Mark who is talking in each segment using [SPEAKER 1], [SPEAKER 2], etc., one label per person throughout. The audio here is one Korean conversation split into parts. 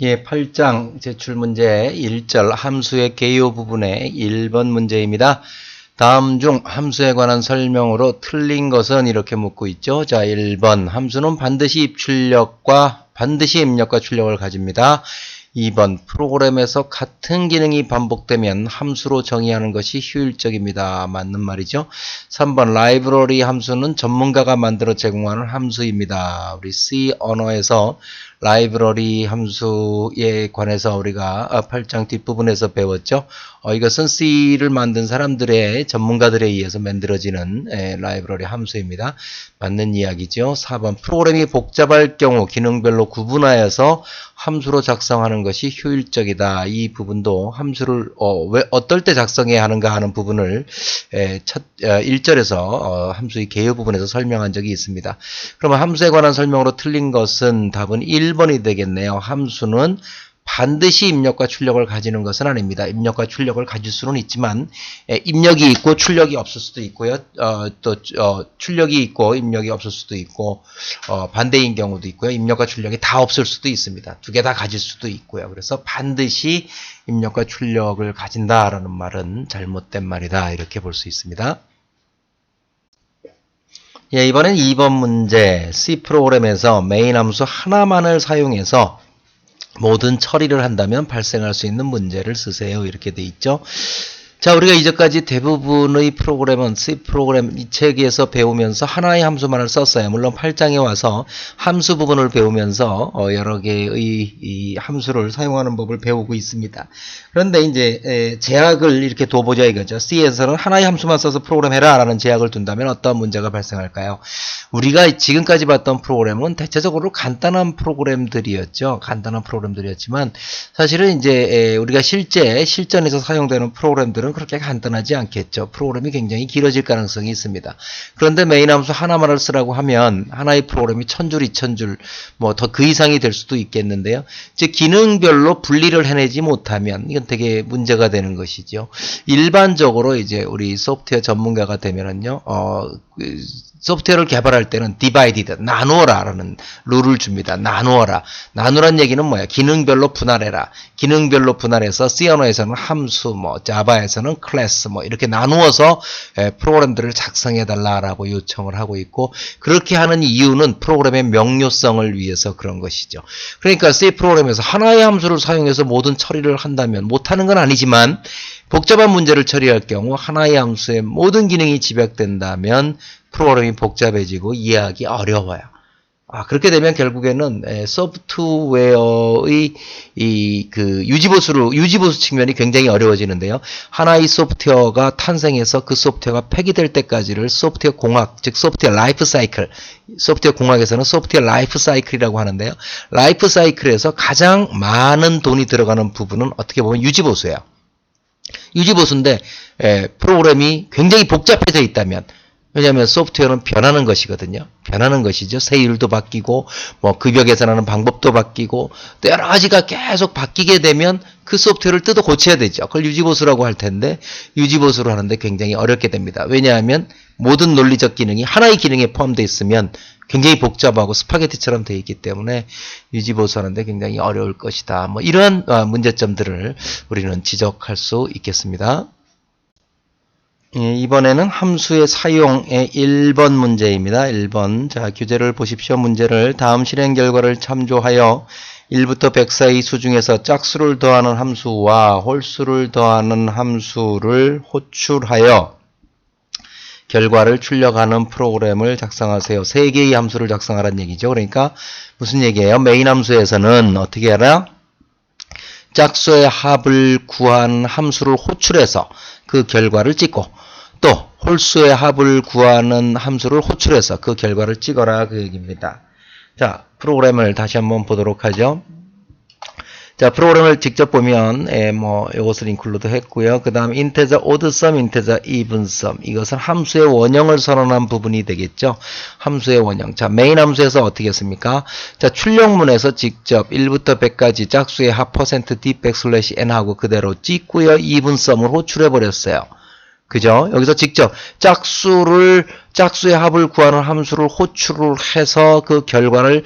[SPEAKER 1] 예, 8장 제출문제 1절 함수의 개요 부분의 1번 문제입니다. 다음 중 함수에 관한 설명으로 틀린 것은 이렇게 묻고 있죠. 자, 1번 함수는 반드시 입출력과 출력을 가집니다. 2번 프로그램에서 같은 기능이 반복되면 함수로 정의하는 것이 효율적입니다. 맞는 말이죠. 3번 라이브러리 함수는 전문가가 만들어 제공하는 함수입니다. 우리 C 언어에서 라이브러리 함수에 관해서 우리가 8장 뒷부분에서 배웠죠. 이것은 C를 만든 사람들의 전문가들에 의해서 만들어지는 라이브러리 함수입니다. 맞는 이야기죠. 4번 프로그램이 복잡할 경우 기능별로 구분하여서 함수로 작성하는 것이 효율적이다. 이 부분도 함수를 왜 어떨 때 작성해야 하는가 하는 부분을 1절에서 함수의 개요 부분에서 설명한 적이 있습니다. 그러면 함수에 관한 설명으로 틀린 것은 답은 1번이 되겠네요. 함수는 반드시 입력과 출력을 가지는 것은 아닙니다. 입력과 출력을 가질 수는 있지만 입력이 있고 출력이 없을 수도 있고요. 또 출력이 있고 입력이 없을 수도 있고 반대인 경우도 있고요. 입력과 출력이 다 없을 수도 있습니다. 두 개 다 가질 수도 있고요. 그래서 반드시 입력과 출력을 가진다라는 말은 잘못된 말이다. 이렇게 볼 수 있습니다. 예, 이번엔 2번 문제. C 프로그램에서 메인 함수 하나만을 사용해서 모든 처리를 한다면 발생할 수 있는 문제를 쓰세요. 이렇게 돼 있죠. 자, 우리가 이제까지 대부분의 프로그램은 C 프로그램 이 책에서 배우면서 하나의 함수만을 썼어요. 물론 8장에 와서 함수 부분을 배우면서 여러 개의 이 함수를 사용하는 법을 배우고 있습니다. 그런데 이제 제약을 이렇게 둬보자 이거죠. C에서는 하나의 함수만 써서 프로그램 해라 라는 제약을 둔다면 어떤 문제가 발생할까요? 우리가 지금까지 봤던 프로그램은 대체적으로 간단한 프로그램들이었죠. 간단한 프로그램들이었지만 사실은 이제 우리가 실전에서 사용되는 프로그램들은 그렇게 간단하지 않겠죠. 프로그램이 굉장히 길어질 가능성이 있습니다. 그런데 메인 함수 하나만을 쓰라고 하면 하나의 프로그램이 1000줄, 2000줄 뭐 더 그 이상이 될 수도 있겠는데요. 이제 기능별로 분리를 해내지 못하면 이건 되게 문제가 되는 것이죠. 일반적으로 이제 우리 소프트웨어 전문가가 되면은요. 소프트웨어를 개발할 때는 divided, 나누어라라는 룰을 줍니다. 나누란 얘기는 뭐야? 기능별로 분할해라. 기능별로 분할해서 C 언어에서는 함수, 자바에서는 클래스, 이렇게 나누어서 프로그램들을 작성해달라라고 요청을 하고 있고, 그렇게 하는 이유는 프로그램의 명료성을 위해서 그런 것이죠. 그러니까 C 프로그램에서 하나의 함수를 사용해서 모든 처리를 한다면, 못하는 건 아니지만, 복잡한 문제를 처리할 경우 하나의 함수의 모든 기능이 집약된다면 프로그램이 복잡해지고 이해하기 어려워요. 그렇게 되면 결국에는 소프트웨어의 유지보수 측면이 굉장히 어려워지는데요. 하나의 소프트웨어가 탄생해서 그 소프트웨어가 폐기될 때까지를 소프트웨어 공학, 즉 소프트웨어 라이프 사이클, 소프트웨어 공학에서는 소프트웨어 라이프 사이클이라고 하는데요. 라이프 사이클에서 가장 많은 돈이 들어가는 부분은 어떻게 보면 유지보수예요. 유지보수인데 프로그램이 굉장히 복잡해져 있다면, 왜냐하면 소프트웨어는 변하는 것이거든요. 변하는 것이죠. 세율도 바뀌고 급여 계산하는 방법도 바뀌고 또 여러 가지가 계속 바뀌게 되면 그 소프트웨어를 뜯어 고쳐야 되죠. 그걸 유지보수라고 할 텐데 유지보수로 하는데 굉장히 어렵게 됩니다. 왜냐하면 모든 논리적 기능이 하나의 기능에 포함되어 있으면 굉장히 복잡하고 스파게티처럼 되어 있기 때문에 유지보수하는데 굉장히 어려울 것이다. 이런 문제점들을 우리는 지적할 수 있겠습니다. 이번에는 함수의 사용의 1번 문제입니다. 1번. 자, 교재를 보십시오. 문제를 다음 실행 결과를 참조하여 1부터 100 사이 수 중에서 짝수를 더하는 함수와 홀수를 더하는 함수를 호출하여 결과를 출력하는 프로그램을 작성하세요. 3개의 함수를 작성하라는 얘기죠. 그러니까 무슨 얘기예요? 메인 함수에서는 어떻게 하라? 짝수의 합을 구한 함수를 호출해서 그 결과를 찍고 또 홀수의 합을 구하는 함수를 호출해서 그 결과를 찍어라 그 얘기입니다. 자, 프로그램을 다시 한번 보도록 하죠. 자, 프로그램을 직접 보면 이것을 인클루드 했고요. 그 다음 integer odd sum, integer even sum. 이것은 함수의 원형을 선언한 부분이 되겠죠. 함수의 원형. 자, 메인 함수에서 어떻게 했습니까? 자, 출력문에서 직접 1부터 100까지 짝수의 합 %d 백슬래시 n 하고 그대로 찍고요. even sum을 호출해 버렸어요. 그죠? 여기서 직접 짝수의 합을 구하는 함수를 호출을 해서 그 결과를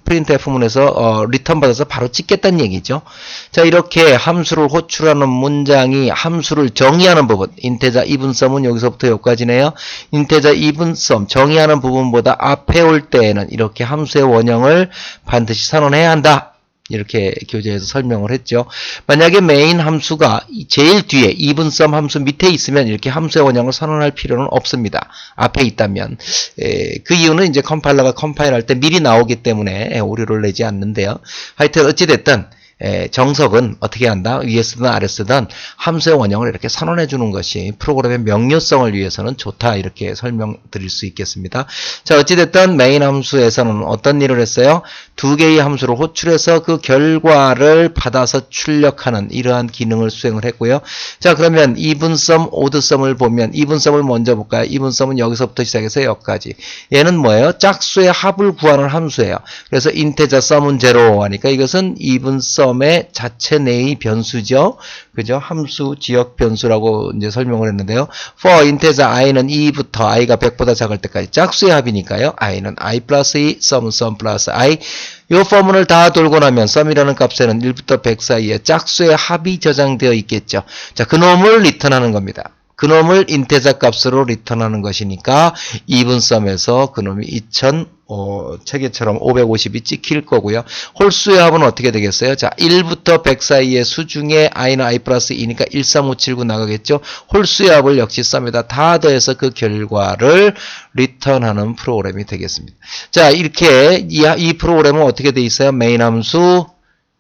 [SPEAKER 1] printf문에서 리턴 받아서 바로 찍겠다는 얘기죠. 자, 이렇게 함수를 호출하는 문장이 함수를 정의하는 부분, 인테자 이분썸은 여기서부터 여기까지네요. 인테자 이분썸 정의하는 부분보다 앞에 올 때에는 이렇게 함수의 원형을 반드시 선언해야 한다. 이렇게 교재에서 설명을 했죠. 만약에 메인 함수가 제일 뒤에 이분썸 함수 밑에 있으면 이렇게 함수의 원형을 선언할 필요는 없습니다. 앞에 있다면. 그 이유는 이제 컴파일러가 컴파일할 때 미리 나오기 때문에 오류를 내지 않는데요. 하여튼 어찌됐든 정석은 어떻게 한다? 위에 쓰든 아래 쓰든 함수의 원형을 이렇게 선언해 주는 것이 프로그램의 명료성을 위해서는 좋다. 이렇게 설명드릴 수 있겠습니다. 자, 어찌됐든 메인 함수에서는 어떤 일을 했어요? 두 개의 함수를 호출해서 그 결과를 받아서 출력하는 이러한 기능을 수행을 했고요. 자, 그러면 이분썸, 오드썸을 보면 이분썸을 먼저 볼까요? 이분썸은 여기서부터 시작해서 여기까지. 얘는 뭐예요? 짝수의 합을 구하는 함수예요. 그래서 인테자 썸은 제로 하니까 이것은 이분썸 의 자체 내의 변수죠. 그죠? 함수 지역 변수라고 이제 설명을 했는데요. for integer i는 2부터 i가 100보다 작을 때까지 짝수의 합이니까요. i는 i 플러스 2, sum은 sum 플러스 i. 요 포문을 다 돌고 나면 sum이라는 값에는 1부터 100 사이에 짝수의 합이 저장되어 있겠죠. 자, 그놈을 리턴하는 겁니다. 그놈을 인테자 값으로 리턴하는 것이니까 이분썸에서 그놈이 2000 체계처럼 550이 찍힐 거고요. 홀수의 합은 어떻게 되겠어요? 자, 1부터 100 사이의 수 중에 i는 i 플러스 2니까 13579 나가겠죠. 홀수의 합을 역시 썸에다 다 더해서 그 결과를 리턴하는 프로그램이 되겠습니다. 자, 이렇게 이 프로그램은 어떻게 돼 있어요? 메인 함수,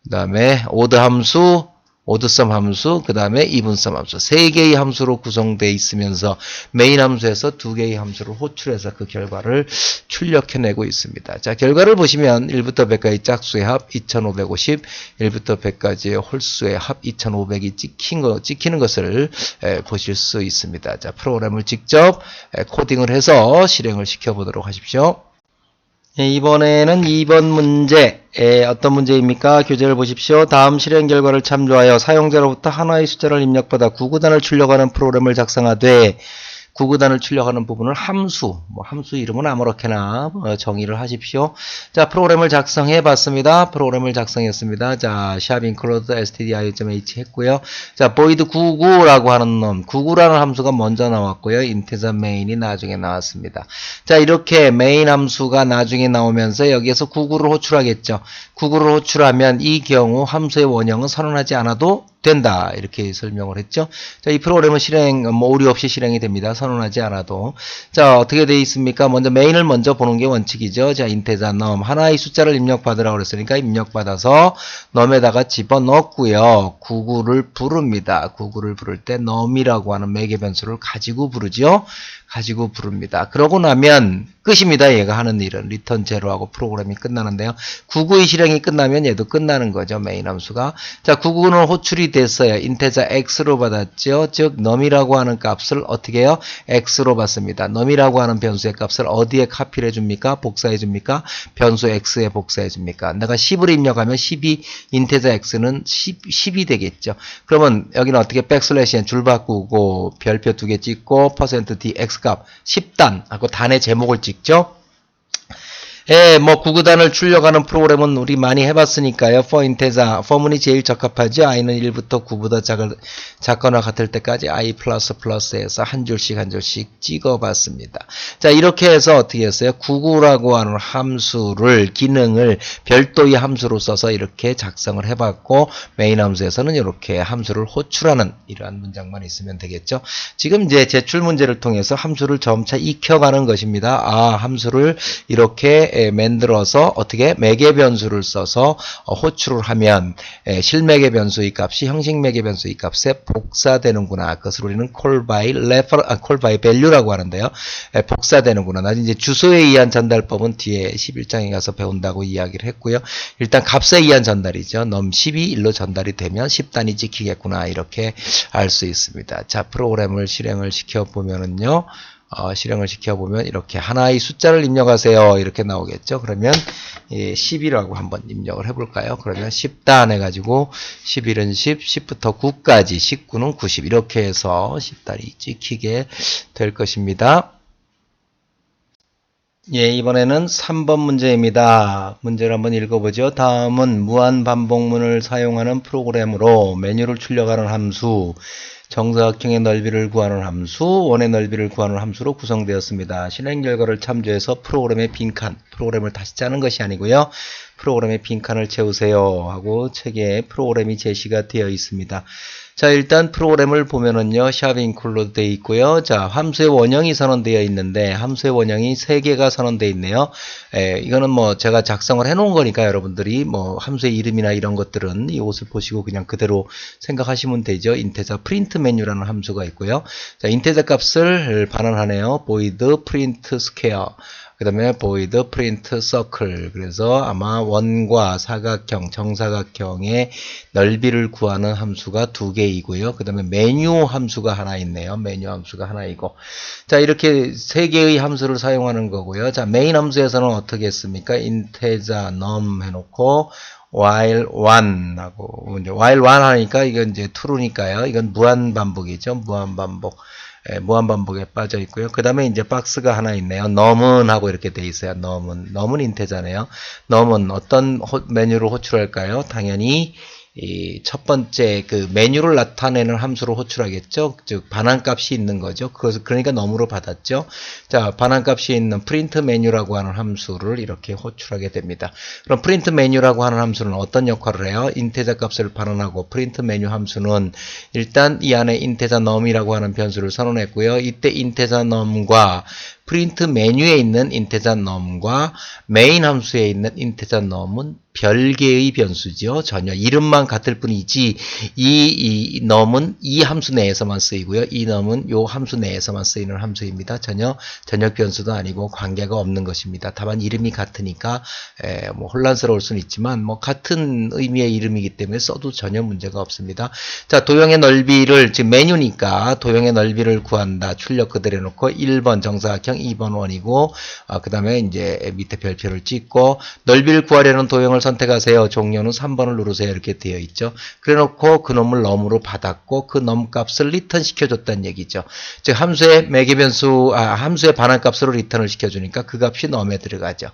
[SPEAKER 1] 그 다음에 오드 함수, 오드썸 함수, 그 다음에 이분썸 함수. 세 개의 함수로 구성되어 있으면서 메인 함수에서 두 개의 함수를 호출해서 그 결과를 출력해내고 있습니다. 자, 결과를 보시면 1부터 100까지 짝수의 합 2550, 1부터 100까지의 홀수의 합 2500이 찍히는 것을 보실 수 있습니다. 자, 프로그램을 직접 코딩을 해서 실행을 시켜보도록 하십시오. 이번에는 2번 문제. 어떤 문제입니까? 교재를 보십시오. 다음 실행 결과를 참조하여 사용자로부터 하나의 숫자를 입력받아 구구단을 출력하는 프로그램을 작성하되 구구단을 출력하는 부분을 함수, 함수 이름은 아무렇게나 정의를 하십시오. 자, 프로그램을 작성해 봤습니다. 프로그램을 작성했습니다. 자, 샵 include stdio.h 했고요. 자, void 99라고 하는 놈, 99라는 함수가 먼저 나왔고요. integer main이 나중에 나왔습니다. 자, 이렇게 main 함수가 나중에 나오면서 여기에서 99를 호출하겠죠. 99를 호출하면 이 경우 함수의 원형은 선언하지 않아도 된다. 이렇게 설명을 했죠. 자, 이 프로그램은 오류 없이 실행이 됩니다. 선언하지 않아도. 자, 어떻게 되어 있습니까? 먼저 메인을 먼저 보는 게 원칙이죠. 자, 인테자 num. 하나의 숫자를 입력받으라고 그랬으니까 입력받아서 num에다가 집어넣고요. 99를 부릅니다. 99를 부를 때 num이라고 하는 매개 변수를 가지고 부르죠. 가지고 부릅니다. 그러고 나면 끝입니다. 얘가 하는 일은 리턴 제로하고 프로그램이 끝나는데요. 99의 실행이 끝나면 얘도 끝나는 거죠. 메인 함수가. 자, 99는 호출이 됐어요. 인테자 x로 받았죠. 즉 num이라고 하는 값을 어떻게 해요? x로 받습니다. num이라고 하는 변수의 값을 어디에 카피를 해줍니까? 복사해 줍니까? 변수 x에 복사해 줍니까? 내가 10을 입력하면 10이 인테자 x는 10이 되겠죠. 그러면 여기는 어떻게 백슬래시엔 줄 바꾸고 별표 2개 찍고 %d x 값 10단 하고 단의 제목을 찍죠. 구구단을 출력하는 프로그램은 우리 많이 해봤으니까요. for integer, for문이 제일 적합하죠. i는 1부터 9보다 작거나 같을 때까지 i 플러스에서 한 줄씩 찍어봤습니다. 자, 이렇게 해서 어떻게 했어요? 99라고 하는 함수를, 기능을 별도의 함수로 써서 이렇게 작성을 해봤고, 메인 함수에서는 이렇게 함수를 호출하는 이러한 문장만 있으면 되겠죠. 지금 이제 제출 문제를 통해서 함수를 점차 익혀가는 것입니다. 아, 함수를 이렇게 만들어서 어떻게 매개 변수를 써서 호출을 하면 실매개 변수의 값이 형식 매개 변수의 값에 복사되는구나. 그것을 우리는 call by value라고 하는데요. 복사되는구나. 나중에 이제 주소에 의한 전달법은 뒤에 11장에 가서 배운다고 이야기를 했고요. 일단 값에 의한 전달이죠. num 10이 1로 전달이 되면 10단이 찍히겠구나. 이렇게 알 수 있습니다. 자, 프로그램을 실행을 시켜 보면은요. 실행을 시켜보면 이렇게 하나의 숫자를 입력하세요. 이렇게 나오겠죠. 그러면 10이라고 한번 입력을 해볼까요? 그러면 10단 해가지고 11은 10, 10부터 9까지, 19는 90 이렇게 해서 10단이 찍히게 될 것입니다. 예, 이번에는 3번 문제입니다. 문제를 한번 읽어보죠. 다음은 무한반복문을 사용하는 프로그램으로 메뉴를 출력하는 함수, 정사각형의 넓이를 구하는 함수, 원의 넓이를 구하는 함수로 구성되었습니다. 실행 결과를 참조해서 프로그램의 빈칸, 프로그램을 다시 짜는 것이 아니고요. 프로그램의 빈칸을 채우세요 하고 책에 프로그램이 제시가 되어 있습니다. 자, 일단 프로그램을 보면은요, 샵 include 되어 있고요. 자, 함수의 원형이 선언되어 있는데, 함수의 원형이 3개가 선언되어 있네요. 이거는 뭐 제가 작성을 해 놓은 거니까 여러분들이 뭐 함수의 이름이나 이런 것들은 이것을 보시고 그냥 그대로 생각하시면 되죠. 인테자 프린트 메뉴라는 함수가 있고요. 자, 인테자 값을 반환하네요. void print square. 그 다음에 void print circle. 그래서 아마 원과 사각형, 정사각형의 넓이를 구하는 함수가 2개이고요. 그 다음에 메뉴 함수가 하나 있네요. 메뉴 함수가 하나이고. 자, 이렇게 3개의 함수를 사용하는 거고요. 자, 메인 함수에서는 어떻게 했습니까? integer num 해놓고 while 1 하고, 이제 while 1 하니까 이건 이제 true니까요. 이건 무한반복이죠. 무한반복. 무한반복에 빠져 있고요. 그 다음에 이제 박스가 하나 있네요. num은 하고 이렇게 돼 있어요. num은 인테자네요. num은 어떤 메뉴를 호출할까요? 당연히 이 첫 번째 그 메뉴를 나타내는 함수로 호출하겠죠. 즉 반환값이 있는 거죠. 그것을 그러니까 num으로 받았죠. 자, 반환값이 있는 프린트 메뉴라고 하는 함수를 이렇게 호출하게 됩니다. 그럼 프린트 메뉴라고 하는 함수는 어떤 역할을 해요? 인테자 값을 반환하고 프린트 메뉴 함수는 일단 이 안에 인테자 num이라고 하는 변수를 선언했고요. 이때 인테자 num과 프린트 메뉴에 있는 인테자 num과 메인 함수에 있는 인테자 num은 별개의 변수죠. 전혀 이름만 같을 뿐이지 이 num은 이 함수 내에서만 쓰이고요. 이 num은 이 함수 내에서만 쓰이는 함수입니다. 전혀 전역 변수도 아니고 관계가 없는 것입니다. 다만 이름이 같으니까 뭐 혼란스러울 수는 있지만 뭐 같은 의미의 이름이기 때문에 써도 전혀 문제가 없습니다. 자, 도형의 넓이를 지금 메뉴니까 도형의 넓이를 구한다. 출력 그대로 해놓고 1번 정사각형 2번 원이고 그 다음에 이제 밑에 별표를 찍고 넓이를 구하려는 도형을 선택하세요. 종료는 3번을 누르세요. 이렇게 되어 있죠. 그래 놓고 그 놈을 num으로 받았고 그 num 값을 리턴 시켜줬다는 얘기죠. 즉 함수의 매개변수 함수의 반환값으로 리턴을 시켜주니까 그 값이 num에 들어가죠.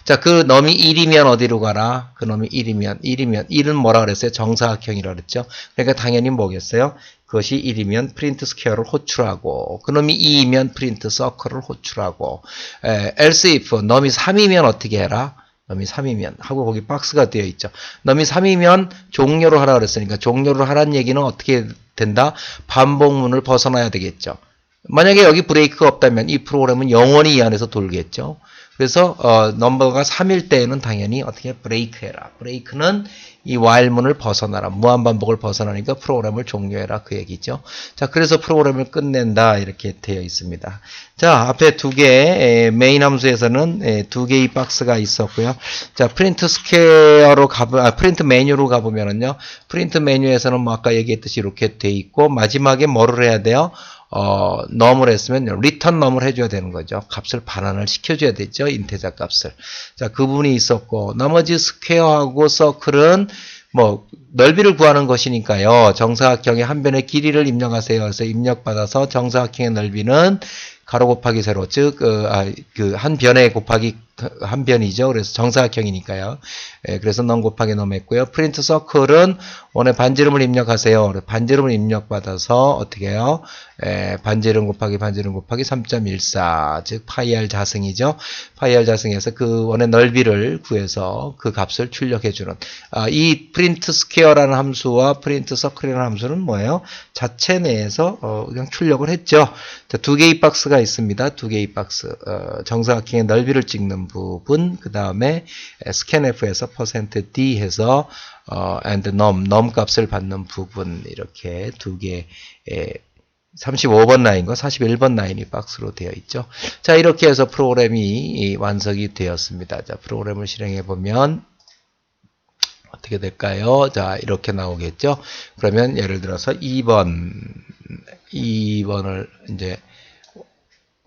[SPEAKER 1] 자, 그 num이 1이면 어디로 가라? 그 num이 1이면 1은 뭐라 그랬어요? 정사각형이라 그랬죠. 그러니까 당연히 뭐겠어요? 그것이 1이면 프린트 스퀘어를 호출하고 그놈이 2이면 프린트 서클을 호출하고 else if num이 3이면 어떻게 해라? num이 3이면 하고 거기 박스가 되어 있죠. num이 3이면 종료를 하라 그랬으니까 종료를 하라는 얘기는 어떻게 된다? 반복문을 벗어나야 되겠죠. 만약에 여기 브레이크가 없다면 이 프로그램은 영원히 이 안에서 돌겠죠. 그래서 넘버가 3일 때에는 당연히 어떻게 브레이크해라. 브레이크는 이 while문을 벗어나라. 무한반복을 벗어나니까 프로그램을 종료해라. 그 얘기죠. 자, 그래서 프로그램을 끝낸다. 이렇게 되어 있습니다. 자, 앞에 2개 메인 함수에서는 2개의 박스가 있었고요. 자, 프린트 스퀘어로 프린트 메뉴로 가보면은요. 프린트 메뉴에서는 뭐 아까 얘기했듯이 이렇게 돼 있고 마지막에 뭐를 해야 돼요? num을 했으면 return num을 해줘야 되는 거죠. 값을 반환을 시켜줘야 되죠. 인테자 값을. 자, 그 부분이 있었고 나머지 스퀘어하고 서클은 뭐 넓이를 구하는 것이니까요. 정사각형의 한 변의 길이를 입력하세요. 그래서 입력받아서 정사각형의 넓이는 가로 곱하기 세로, 즉 한 변에 곱하기 한 변이죠. 그래서 정사각형이니까요. 그래서 num 곱하기 num 했고요. 프린트 서클은 원의 반지름을 입력하세요. 반지름을 입력받아서 어떻게 해요? 반지름 곱하기 3.14, 즉 파이 r 자승이죠. 파이 r 자승에서 그 원의 넓이를 구해서 그 값을 출력해주는 이 프린트 스퀘어라는 함수와 프린트 서클이라는 함수는 뭐예요? 자체 내에서 그냥 출력을 했죠. 자, 2개의 박스가 있습니다. 2개의 박스. 정사각형의 넓이를 찍는 부분, 그 다음에 scanf에서 %d 해서 and num 값을 받는 부분, 이렇게 2개 35번 라인과 41번 라인이 박스로 되어 있죠. 자, 이렇게 해서 프로그램이 완성이 되었습니다. 자, 프로그램을 실행해 보면 어떻게 될까요? 자, 이렇게 나오겠죠. 그러면 예를 들어서 2번을 이제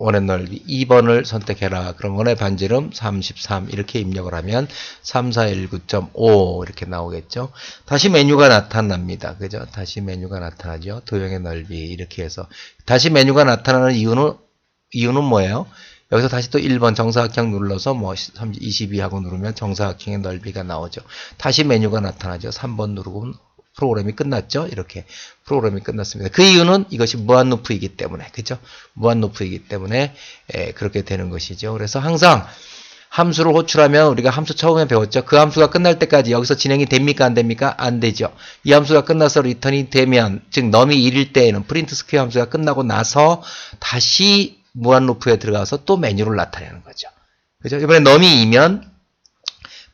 [SPEAKER 1] 원의 넓이 2번을 선택해라. 그럼 원의 반지름 33 이렇게 입력을 하면 3419.5 이렇게 나오겠죠. 다시 메뉴가 나타납니다. 그죠? 다시 메뉴가 나타나죠. 도형의 넓이 이렇게 해서 다시 메뉴가 나타나는 이유는 뭐예요? 여기서 다시 또 1번 정사각형 눌러서 뭐 22하고 누르면 정사각형의 넓이가 나오죠. 다시 메뉴가 나타나죠. 3번 누르고 프로그램이 끝났죠. 이렇게 프로그램이 끝났습니다. 그 이유는 이것이 무한루프이기 때문에, 그죠? 무한루프이기 때문에 그렇게 되는 것이죠. 그래서 항상 함수를 호출하면 우리가 함수 처음에 배웠죠. 그 함수가 끝날 때까지 여기서 진행이 됩니까? 안 됩니까? 안 되죠. 이 함수가 끝나서 리턴이 되면, 즉 num이 1일 때에는 프린트 스퀘어 함수가 끝나고 나서 다시 무한루프에 들어가서 또 메뉴를 나타내는 거죠. 그죠? 이번에 num이 2면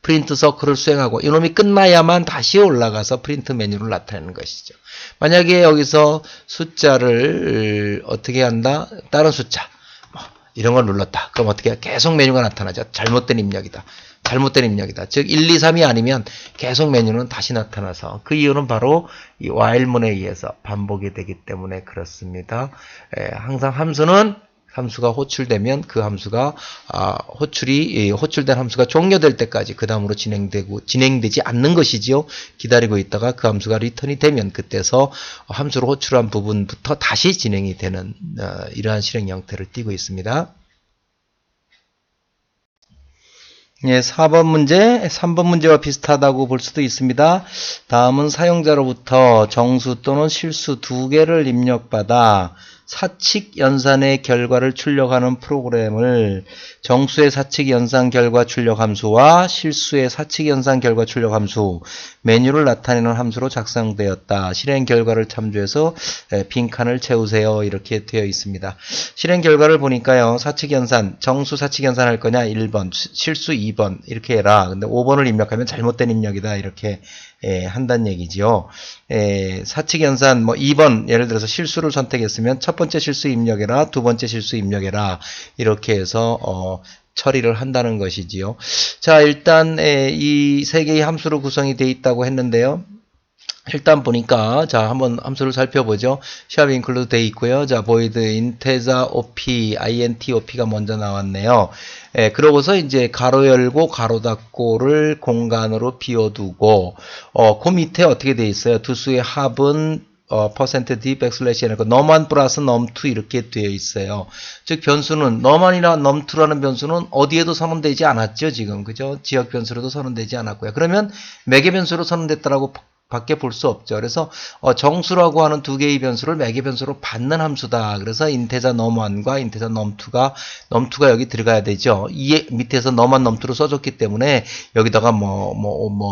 [SPEAKER 1] 프린트 서클을 수행하고 이놈이 끝나야만 다시 올라가서 프린트 메뉴를 나타내는 것이죠. 만약에 여기서 숫자를 어떻게 한다? 다른 숫자 이런 걸 눌렀다. 그럼 어떻게 해요? 계속 메뉴가 나타나죠. 잘못된 입력이다. 잘못된 입력이다. 즉 1, 2, 3이 아니면 계속 메뉴는 다시 나타나서 그 이유는 바로 이 while문에 의해서 반복이 되기 때문에 그렇습니다. 항상 함수가 호출되면 그 함수가 호출된 함수가 종료될 때까지 그 다음으로 진행되지 않는 것이지요. 기다리고 있다가 그 함수가 리턴이 되면 그때서 함수를 호출한 부분부터 다시 진행이 되는 이러한 실행 형태를 띠고 있습니다. 예, 4번 문제, 3번 문제와 비슷하다고 볼 수도 있습니다. 다음은 사용자로부터 정수 또는 실수 두 개를 입력받아 사칙 연산의 결과를 출력하는 프로그램을 정수의 사칙 연산 결과 출력 함수와 실수의 사칙 연산 결과 출력 함수, 메뉴를 나타내는 함수로 작성되었다. 실행 결과를 참조해서 빈칸을 채우세요. 이렇게 되어 있습니다. 실행 결과를 보니까요. 사칙 연산, 정수 사칙 연산 할 거냐? 1번, 실수 2번 이렇게 해라. 근데 5번을 입력하면 잘못된 입력이다. 이렇게 한다는 얘기지요. 사칙 연산 뭐 2번 예를 들어서 실수를 선택했으면 첫 번째 실수 입력해라, 두 번째 실수 입력해라 이렇게 해서 처리를 한다는 것이지요. 자, 일단 이 세 개의 함수로 구성이 되어 있다고 했는데요. 일단 보니까 자 한번 함수를 살펴보죠. 샵 include 되어 있고요. 자 void integer op int op가 먼저 나왔네요. 그러고서 이제 가로 열고 가로 닫고를 공간으로 비워두고 그 밑에 어떻게 되어 있어요? 두 수의 합은 %d 백슬래시 해놓고 너만 플러스 num2 이렇게 되어 있어요. 즉 변수는 너만이나 num2라는 변수는 어디에도 선언되지 않았죠. 지금 그죠? 지역 변수로도 선언되지 않았고요. 그러면 매개 변수로 선언됐다라고 밖에 볼 수 없죠. 그래서 정수라고 하는 두 개의 변수를 매개 변수로 받는 함수다. 그래서 인테자 num1과 인테자 num2가 여기 들어가야 되죠. 이 밑에서 num1 num2로 써줬기 때문에 여기다가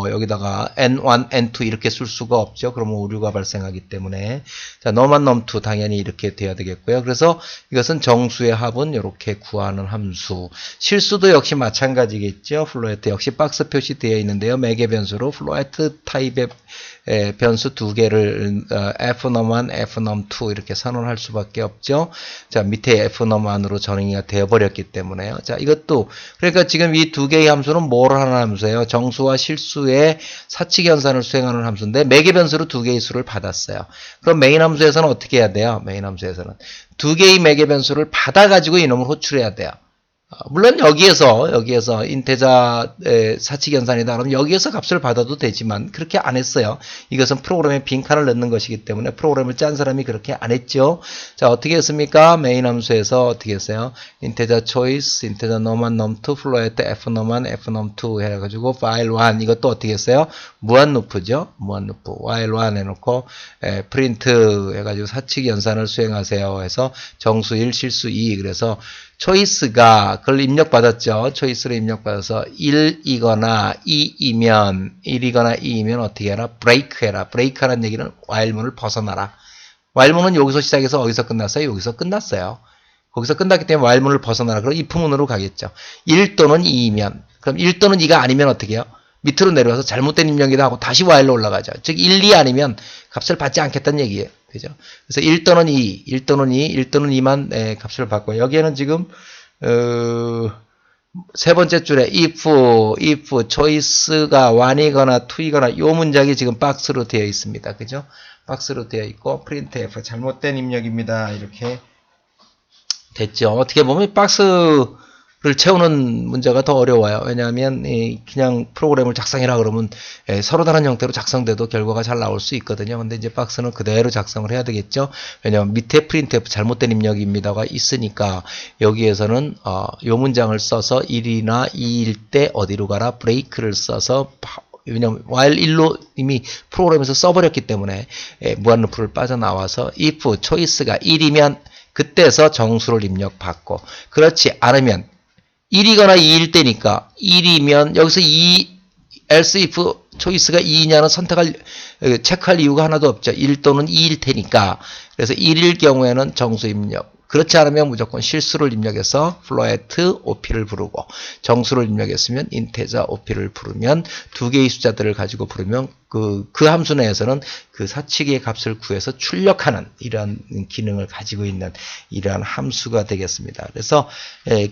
[SPEAKER 1] 여기다가 n1 n2 이렇게 쓸 수가 없죠. 그러면 오류가 발생하기 때문에 자 num1 num2 당연히 이렇게 돼야 되겠고요. 그래서 이것은 정수의 합은 이렇게 구하는 함수. 실수도 역시 마찬가지겠죠. 플로이트 역시 박스 표시되어 있는데요. 매개 변수로 플로이트 타입의 변수 두 개를 fnum1, fnum2 이렇게 선언할 수밖에 없죠. 자 밑에 fnum1으로 전행이가 되어버렸기 때문에요. 자 이것도 그러니까 지금 이 두 개의 함수는 뭘 하는 함수예요? 정수와 실수의 사칙 연산을 수행하는 함수인데 매개 변수로 두 개의 수를 받았어요. 그럼 메인 함수에서는 어떻게 해야 돼요? 메인 함수에서는 두 개의 매개 변수를 받아가지고 이놈을 호출해야 돼요. 물론 여기에서 인테자 사칙 연산이다 그러면 여기에서 값을 받아도 되지만 그렇게 안 했어요. 이것은 프로그램에 빈칸을 넣는 것이기 때문에 프로그램을 짠 사람이 그렇게 안 했죠. 자 어떻게 했습니까? 메인 함수에서 어떻게 했어요? 인테자 choice, 인테자 num1, num2, float fnum1, fnum2 해가지고 file1 이것도 어떻게 했어요? 무한루프죠. 무한루프 while1 해놓고 print 해가지고 사칙 연산을 수행하세요. 해서 정수 1, 실수 2 그래서 초이스가 그걸 입력받았죠. 초이스로 입력받아서 1이거나 2이면 어떻게 해라? 브레이크 해라. 브레이크 하라는 얘기는 while문을 벗어나라. while문은 여기서 시작해서 어디서 끝났어요? 여기서 끝났어요. 거기서 끝났기 때문에 while문을 벗어나라. 그럼 if문으로 가겠죠. 1 또는 2이면 그럼 1 또는 2가 아니면 어떻게 해요? 밑으로 내려와서 잘못된 입력이다 하고 다시 while로 올라가죠. 즉 1, 2 아니면 값을 받지 않겠다는 얘기예요. 그죠? 그래서 1 또는 2, 1 또는 2만 값을 받고 여기에는 지금 세 번째 줄에 if choice가 1이거나 2이거나 요 문장이 지금 박스로 되어 있습니다. 그죠? 박스로 되어 있고 printf 잘못된 입력입니다. 이렇게 됐죠. 어떻게 보면 박스를 채우는 문제가 더 어려워요. 왜냐하면 그냥 프로그램을 작성해라 그러면 서로 다른 형태로 작성돼도 결과가 잘 나올 수 있거든요. 근데 이제 박스는 그대로 작성을 해야 되겠죠. 왜냐하면 밑에 프린트F 잘못된 입력입니다가 있으니까 여기에서는 요 문장을 써서 1이나 2일 때 어디로 가라 브레이크를 써서 왜냐면 while 1로 이미 프로그램에서 써버렸기 때문에 무한루프를 빠져나와서 if choice가 1이면 그때서 정수를 입력받고 그렇지 않으면 1이거나 2일 때니까 1이면 여기서 else if choice가 2이냐는 체크할 이유가 하나도 없죠. 1 또는 2일 테니까. 그래서 1일 경우에는 정수 입력. 그렇지 않으면 무조건 실수를 입력해서 float op를 부르고 정수를 입력했으면 integer op를 부르면 두 개의 숫자들을 가지고 부르면 그 함수 내에서는 그 사치기의 값을 구해서 출력하는 이러한 기능을 가지고 있는 이러한 함수가 되겠습니다. 그래서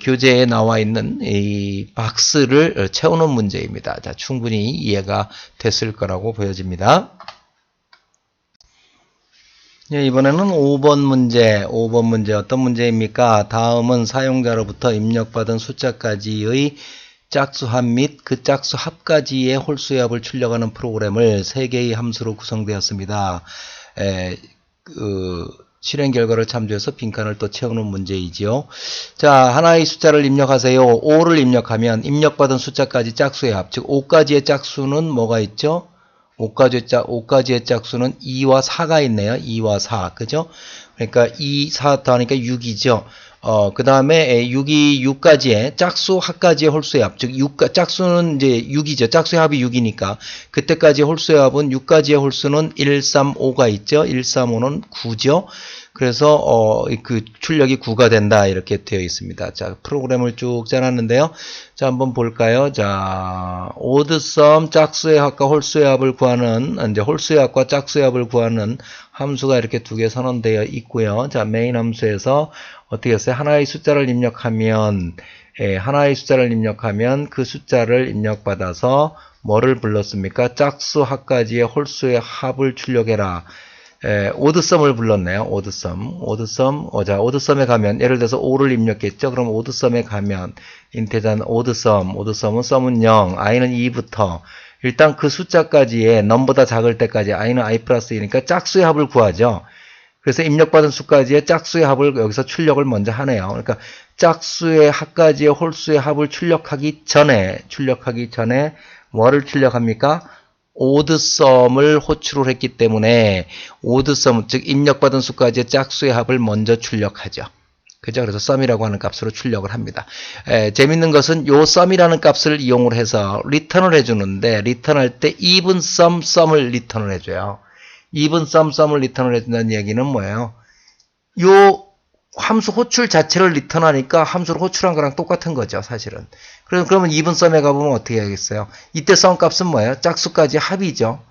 [SPEAKER 1] 교재에 나와 있는 이 박스를 채우는 문제입니다. 자, 충분히 이해가 됐을 거라고 보여집니다. 이번에는 5번 문제. 5번 문제 어떤 문제입니까? 다음은 사용자로부터 입력받은 숫자까지의 짝수합 및 그 짝수 합까지의 홀수의 합을 출력하는 프로그램을 3개의 함수로 구성되었습니다. 실행 결과를 참조해서 빈칸을 또 채우는 문제이지요. 자, 하나의 숫자를 입력하세요. 5를 입력하면 입력받은 숫자까지 짝수의 합, 즉 5까지의 짝수는 뭐가 있죠? 5가지의 짝수는 2와 4가 있네요. 2와 4. 그죠? 그러니까 2, 4 더하니까 6이죠. 그 다음에 6가지의 짝수 합까지의 홀수의 합. 즉, 짝수는 이제 6이죠. 짝수의 합이 6이니까. 그때까지 홀수의 합은 6가지의 홀수는 1, 3, 5가 있죠. 1, 3, 5는 9죠. 그래서 그 출력이 9가 된다 이렇게 되어 있습니다. 자, 프로그램을 쭉 짜놨는데요. 자, 한번 볼까요? 자, odd sum 짝수의 합과 홀수의 합을 구하는 이제 홀수의 합과 짝수의 합을 구하는 함수가 이렇게 두 개 선언되어 있고요. 자, 메인 함수에서 어떻게 했어요? 하나의 숫자를 입력하면 그 숫자를 입력받아서 뭐를 불렀습니까? 짝수 합까지의 홀수의 합을 출력해라. 오드썸을 불렀네요. 오드썸에 가면 예를 들어서 5를 입력했죠. 그럼 오드썸에 가면 인테자는 오드썸은 썸은 0, i는 2부터 일단 그 숫자까지의 넘보다 작을 때까지 i는 i 플러스 2니까 짝수의 합을 구하죠. 그래서 입력받은 수까지의 짝수의 합을 여기서 출력을 먼저 하네요. 그러니까 짝수의 합까지의 홀수의 합을 출력하기 전에 뭐를 출력합니까? 오드썸을 호출을 했기 때문에 오드썸, 즉 입력받은 수까지의 짝수의 합을 먼저 출력하죠. 그죠? 그래서 썸이라고 하는 값으로 출력을 합니다. 재밌는 것은 요 썸이라는 값을 이용을 해서 리턴을 해주는데 리턴할 때 even 썸을 리턴을 해줘요. even 썸을 리턴을 해준다는 얘기는 뭐예요? 요 함수 호출 자체를 리턴하니까 함수를 호출한 거랑 똑같은 거죠, 사실은. 그러면 even 썸에 가보면 어떻게 하겠어요? 이때 썸 값은 뭐예요? 짝수까지 합이죠.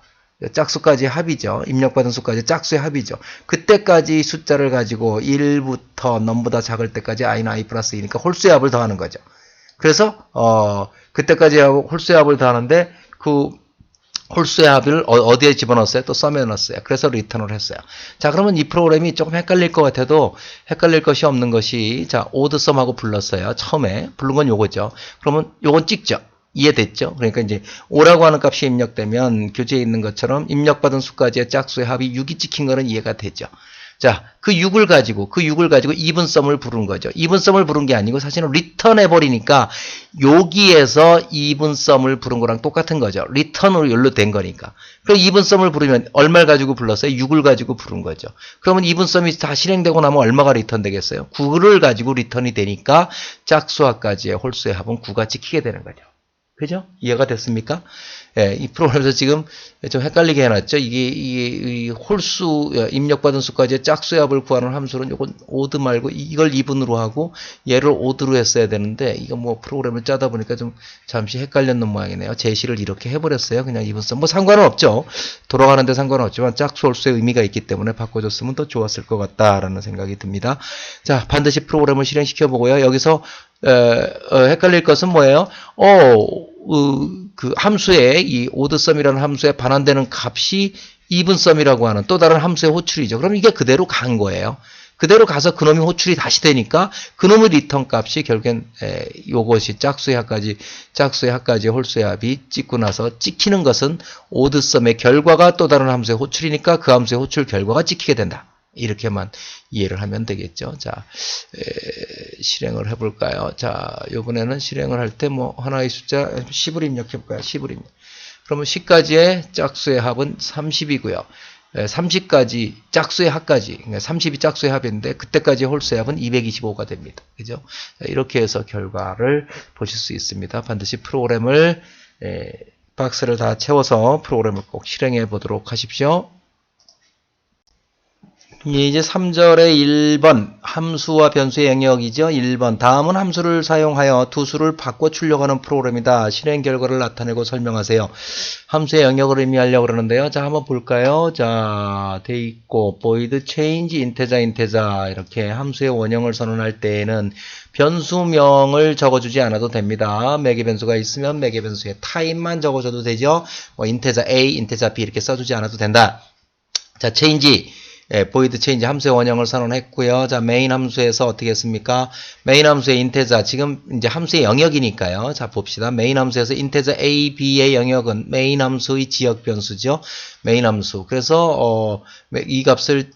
[SPEAKER 1] 입력받은 수까지 짝수의 합이죠. 그때까지 숫자를 가지고 1부터 넘보다 작을 때까지 i는 i 플러스 2니까 홀수의 합을 더하는 거죠. 그래서 그때까지 홀수의 합을 더하는데 그 홀수의 합을 어디에 집어넣었어요? 또 썸에 넣었어요. 그래서 리턴을 했어요. 자, 그러면 이 프로그램이 조금 헷갈릴 것 같아도 헷갈릴 것이 없는 것이 자, 오드 썸하고 불렀어요. 처음에 부른 건 요거죠. 그러면 요건 찍죠. 이해됐죠? 그러니까 이제 5라고 하는 값이 입력되면 교재에 있는 것처럼 입력받은 수까지의 짝수의 합이 6이 찍힌 거는 이해가 되죠. 자, 그 6을 가지고 even 썸을 부른 거죠. even 썸을 부른 게 아니고 사실은 리턴해 버리니까 여기에서 even 썸을 부른 거랑 똑같은 거죠. 리턴으로 연루된 거니까. 그럼 even 썸을 부르면 얼마를 가지고 불렀어요? 6을 가지고 부른 거죠. 그러면 even 썸이 다 실행되고 나면 얼마가 리턴 되겠어요? 9를 가지고 리턴이 되니까 짝수합까지의 홀수의 합은 9가 찍히게 되는 거죠. 그죠? 이해가 됐습니까? 예, 이 프로그램에서 지금 좀 헷갈리게 해놨죠. 이게 홀수, 입력받은 수까지의 짝수의 합을 구하는 함수는 요건 오드 말고 이걸 2분으로 하고 얘를 오드로 했어야 되는데 이거 뭐 프로그램을 짜다 보니까 좀 잠시 헷갈렸는 모양이네요. 제시를 이렇게 해버렸어요. 그냥 2분선. 뭐 상관은 없죠. 돌아가는데 상관은 없지만 짝수 홀수의 의미가 있기 때문에 바꿔줬으면 더 좋았을 것 같다라는 생각이 듭니다. 자, 반드시 프로그램을 실행시켜 보고요. 여기서 헷갈릴 것은 뭐예요? 그 함수의 이 오드썸이라는 함수에 반환되는 값이 이분썸이라고 하는 또 다른 함수의 호출이죠. 그럼 이게 그대로 간 거예요. 그대로 가서 그놈이 호출이 다시 되니까 그놈의 리턴 값이 결국엔 요것이 짝수의 합까지 홀수의 합이 찍고 나서 찍히는 것은 오드썸의 결과가 또 다른 함수의 호출이니까 그 함수의 호출 결과가 찍히게 된다. 이렇게만 이해를 하면 되겠죠. 자, 실행을 해볼까요? 자, 요번에는 실행을 할 때 뭐 하나의 숫자 10을 입력해볼까요? 10을 입력. 그러면 10까지의 짝수의 합은 30이고요. 30까지 짝수의 합까지, 그러니까 30이 짝수의 합인데 그때까지 홀수의 합은 225가 됩니다. 그죠? 자, 이렇게 해서 결과를 보실 수 있습니다. 반드시 프로그램을 박스를 다 채워서 프로그램을 꼭 실행해 보도록 하십시오. 이제 3절의 1번 함수와 변수의 영역이죠. 1번 다음은 함수를 사용하여 두 수를 바꿔 출력하는 프로그램이다. 실행 결과를 나타내고 설명하세요. 함수의 영역을 의미하려고 그러는데요. 자, 한번 볼까요? 자, 돼 있고 void change integer 이렇게 함수의 원형을 선언할 때에는 변수명을 적어주지 않아도 됩니다. 매개 변수가 있으면 매개 변수의 타입만 적어줘도 되죠. 뭐 integer A, integer B 이렇게 써주지 않아도 된다. 자, change void change 함수의 원형을 선언했고요. 자, 메인 함수에서 어떻게 했습니까? 메인 함수의 integer, 지금 이제 함수의 영역이니까요. 자, 봅시다. 메인 함수에서 integer a, b의 영역은 메인 함수의 지역 변수죠. 메인 함수. 그래서 이 값을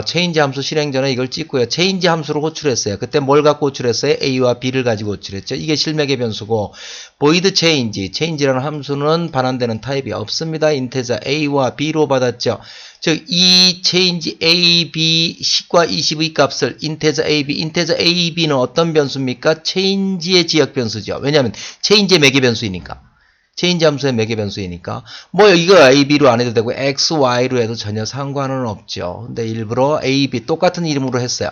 [SPEAKER 1] change 함수 실행 전에 이걸 찍고요. change 함수로 호출했어요. 그때 뭘 갖고 호출했어요? a와 b를 가지고 호출했죠. 이게 실맥의 변수고 void change라는 함수는 반환되는 타입이 없습니다. integer a와 b로 받았죠. 즉, 이 change a, b, 10과 20의 값을 integer a, b는 어떤 변수입니까? change의 지역 변수죠. 왜냐하면 change의 매개 변수이니까. change 함수의 매개 변수이니까. 뭐 이거 a, b로 안 해도 되고 x, y로 해도 전혀 상관은 없죠. 근데 일부러 a, b 똑같은 이름으로 했어요.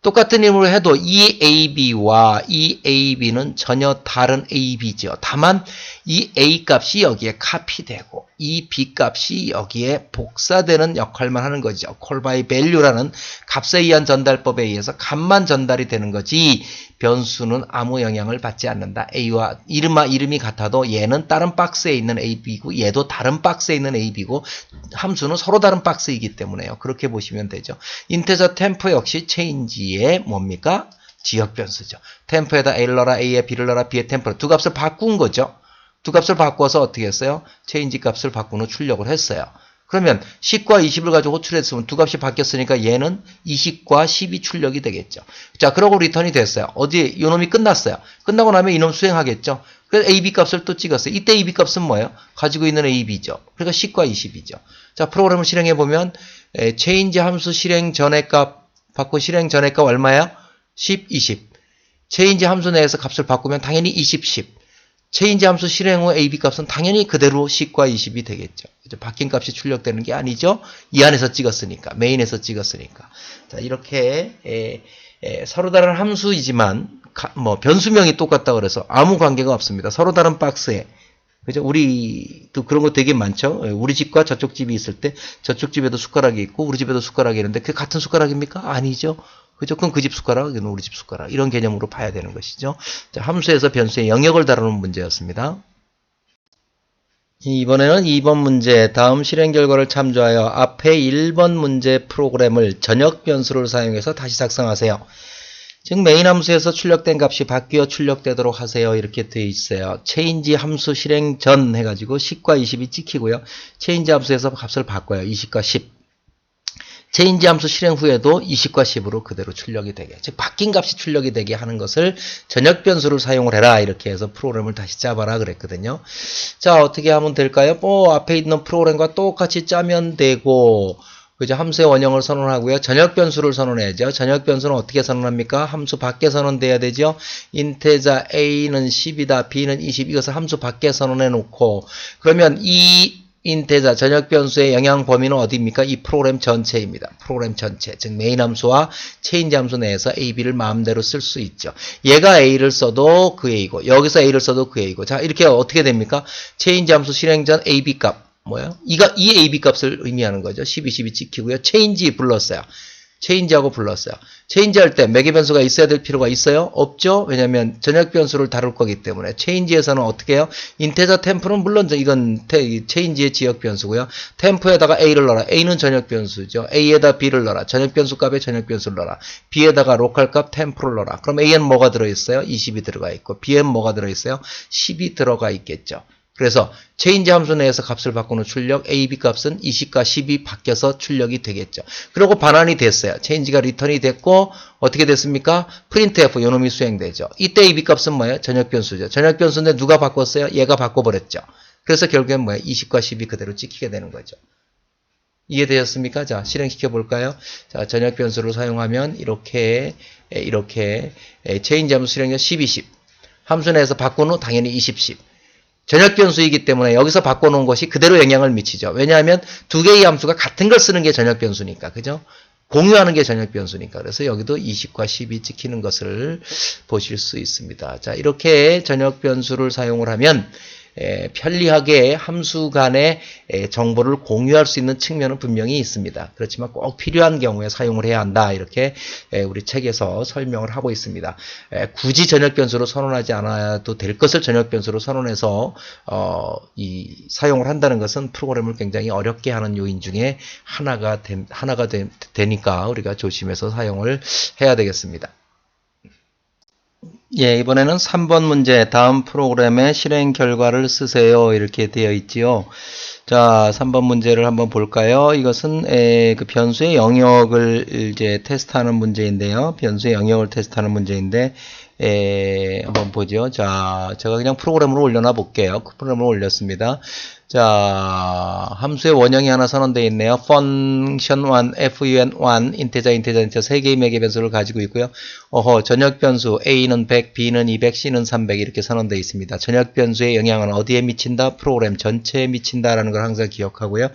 [SPEAKER 1] 똑같은 이름으로 해도 이 AB와 이 AB는 전혀 다른 AB죠. 다만 이 A 값이 여기에 카피되고 이 B 값이 여기에 복사되는 역할만 하는 거죠. call by value라는 값에 의한 전달법에 의해서 값만 전달이 되는 거지 변수는 아무 영향을 받지 않는다. A와 이름이 같아도 얘는 다른 박스에 있는 AB고 얘도 다른 박스에 있는 AB고 함수는 서로 다른 박스이기 때문에요. 그렇게 보시면 되죠. integer temp 역시 change의 뭡니까? 지역 변수죠. 템포에다 A를 넣어라, A에 B를 넣어라, B의 템포를 두 값을 바꾼 거죠. 두 값을 바꿔서 어떻게 했어요? change 값을 바꾼 후 출력을 했어요. 그러면 10과 20을 가지고 호출했으면 두 값이 바뀌었으니까 얘는 20과 10이 출력이 되겠죠. 자, 그러고 리턴이 됐어요. 어디 이놈이 끝났어요. 끝나고 나면 이놈 수행하겠죠. 그래서 AB 값을 또 찍었어요. 이때 AB 값은 뭐예요? 가지고 있는 AB죠. 그러니까 10과 20이죠. 자, 프로그램을 실행해 보면 change 함수 실행 전의 값 바꿔 실행 전의 값 얼마예요? 10, 20. change 함수 내에서 값을 바꾸면 당연히 20, 10. change 함수 실행 후 AB 값은 당연히 그대로 10과 20이 되겠죠. 바뀐 값이 출력되는 게 아니죠. 이 안에서 찍었으니까. 메인에서 찍었으니까. 자, 이렇게 서로 다른 함수이지만 뭐 변수명이 똑같다고 그래서 아무 관계가 없습니다. 서로 다른 박스에. 그죠? 우리도 그런 거 되게 많죠. 우리 집과 저쪽 집이 있을 때 저쪽 집에도 숟가락이 있고 우리 집에도 숟가락이 있는데 그게 같은 숟가락입니까? 아니죠. 그죠? 그건 그 집 숟가락, 이건 우리 집 숟가락. 이런 개념으로 봐야 되는 것이죠. 자, 함수에서 변수의 영역을 다루는 문제였습니다. 이번에는 2번 문제, 다음 실행 결과를 참조하여 앞에 1번 문제 프로그램을 전역 변수를 사용해서 다시 작성하세요. 즉 메인 함수에서 출력된 값이 바뀌어 출력되도록 하세요. 이렇게 되어 있어요. change 함수 실행 전 해가지고 10과 20이 찍히고요. change 함수에서 값을 바꿔요. 20과 10. change 함수 실행 후에도 20과 10으로 그대로 출력이 되게, 즉 바뀐 값이 출력이 되게 하는 것을 전역 변수를 사용을 해라. 이렇게 해서 프로그램을 다시 짜봐라 그랬거든요. 자, 어떻게 하면 될까요? 앞에 있는 프로그램과 똑같이 짜면 되고, 그죠? 함수의 원형을 선언하고요. 전역 변수를 선언해야죠. 전역 변수는 어떻게 선언합니까? 함수 밖에 선언돼야 되죠. integer a는 10이다, b는 20. 이것을 함수 밖에 선언해 놓고, 그러면 이 integer 전역 변수의 영향 범위는 어디입니까? 이 프로그램 전체입니다. 프로그램 전체. 즉 메인 함수와 change 함수 내에서 a, b를 마음대로 쓸 수 있죠. 얘가 a를 써도 그 a고 여기서 a를 써도 그 a고. 자, 이렇게 어떻게 됩니까? change 함수 실행 전 ab 값 뭐예요? 이 ab 값을 의미하는 거죠. 12, 12 찍히고요. change 불렀어요. 체인지하고 불렀어요. 체인지할 때 매개 변수가 있어야 될 필요가 있어요? 없죠? 왜냐면 전역 변수를 다룰 거기 때문에. 체인지에서는 어떻게 해요? 인테저 템프는 물론 이건 체인지의 지역 변수고요. 템프에다가 a를 넣어라. a는 전역 변수죠. a에다 b를 넣어라. 전역 변수 값에 전역 변수를 넣어라. b에다가 로컬 값 템프를 넣어라. 그럼 a엔 뭐가 들어있어요? 20이 들어가 있고 b엔 뭐가 들어있어요? 10이 들어가 있겠죠. 그래서 체인지 함수 내에서 값을 바꾸는 출력 AB 값은 20과 10이 바뀌어서 출력이 되겠죠. 그리고 반환이 됐어요. 체인지가 리턴이 됐고 어떻게 됐습니까? printf 요놈이 수행되죠. 이때 AB 값은 뭐예요? 전역 변수죠. 전역 변수인데 누가 바꿨어요? 얘가 바꿔버렸죠. 그래서 결국엔 뭐예요? 20과 10이 그대로 찍히게 되는 거죠. 이해되셨습니까? 자, 실행시켜 볼까요? 자, 전역 변수를 사용하면 이렇게 체인지 함수 실행력 10, 20 함수 내에서 바꾼 후 당연히 20, 10 전역 변수이기 때문에 여기서 바꿔놓은 것이 그대로 영향을 미치죠. 왜냐하면 두 개의 함수가 같은 걸 쓰는 게 전역 변수니까. 그죠? 공유하는 게 전역 변수니까. 그래서 여기도 20과 10이 찍히는 것을 보실 수 있습니다. 자, 이렇게 전역 변수를 사용을 하면 편리하게 함수 간의 정보를 공유할 수 있는 측면은 분명히 있습니다. 그렇지만 꼭 필요한 경우에 사용을 해야 한다. 이렇게 우리 책에서 설명을 하고 있습니다. 굳이 전역 변수로 선언하지 않아도 될 것을 전역 변수로 선언해서 사용을 한다는 것은 프로그램을 굉장히 어렵게 하는 요인 중에 하나가 되니까 우리가 조심해서 사용을 해야 되겠습니다. 예, 이번에는 3번 문제, 다음 프로그램의 실행 결과를 쓰세요. 이렇게 되어 있지요. 자, 3번 문제를 한번 볼까요? 이것은 그 변수의 영역을 이제 테스트하는 문제인데요. 변수의 영역을 테스트하는 문제인데, 한번 보죠. 자, 제가 그냥 프로그램으로 올려놔 볼게요. 프로그램으로 올렸습니다. 자, 함수의 원형이 하나 선언되어 있네요. function1, fun1, 인테저 세 개의 매개 변수를 가지고 있고요. 전역 변수 a는 100, b는 200, c는 300 이렇게 선언되어 있습니다. 전역 변수의 영향은 어디에 미친다? 프로그램 전체에 미친다라는 걸 항상 기억하고요.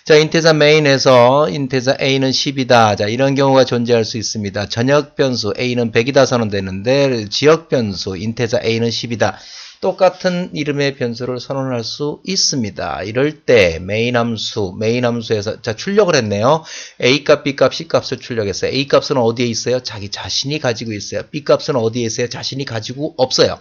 [SPEAKER 1] 자, 인테저 메인에서 인테저 a는 10이다. 자, 이런 경우가 존재할 수 있습니다. 전역 변수 a는 100이다 선언되는데 지역 변수 인테저 a는 10이다. 똑같은 이름의 변수를 선언할 수 있습니다. 이럴 때 메인 함수에서 자 출력을 했네요. A값, B값, C값을 출력했어요. A값은 어디에 있어요? 자기 자신이 가지고 있어요. B값은 어디에 있어요? 자신이 가지고 없어요.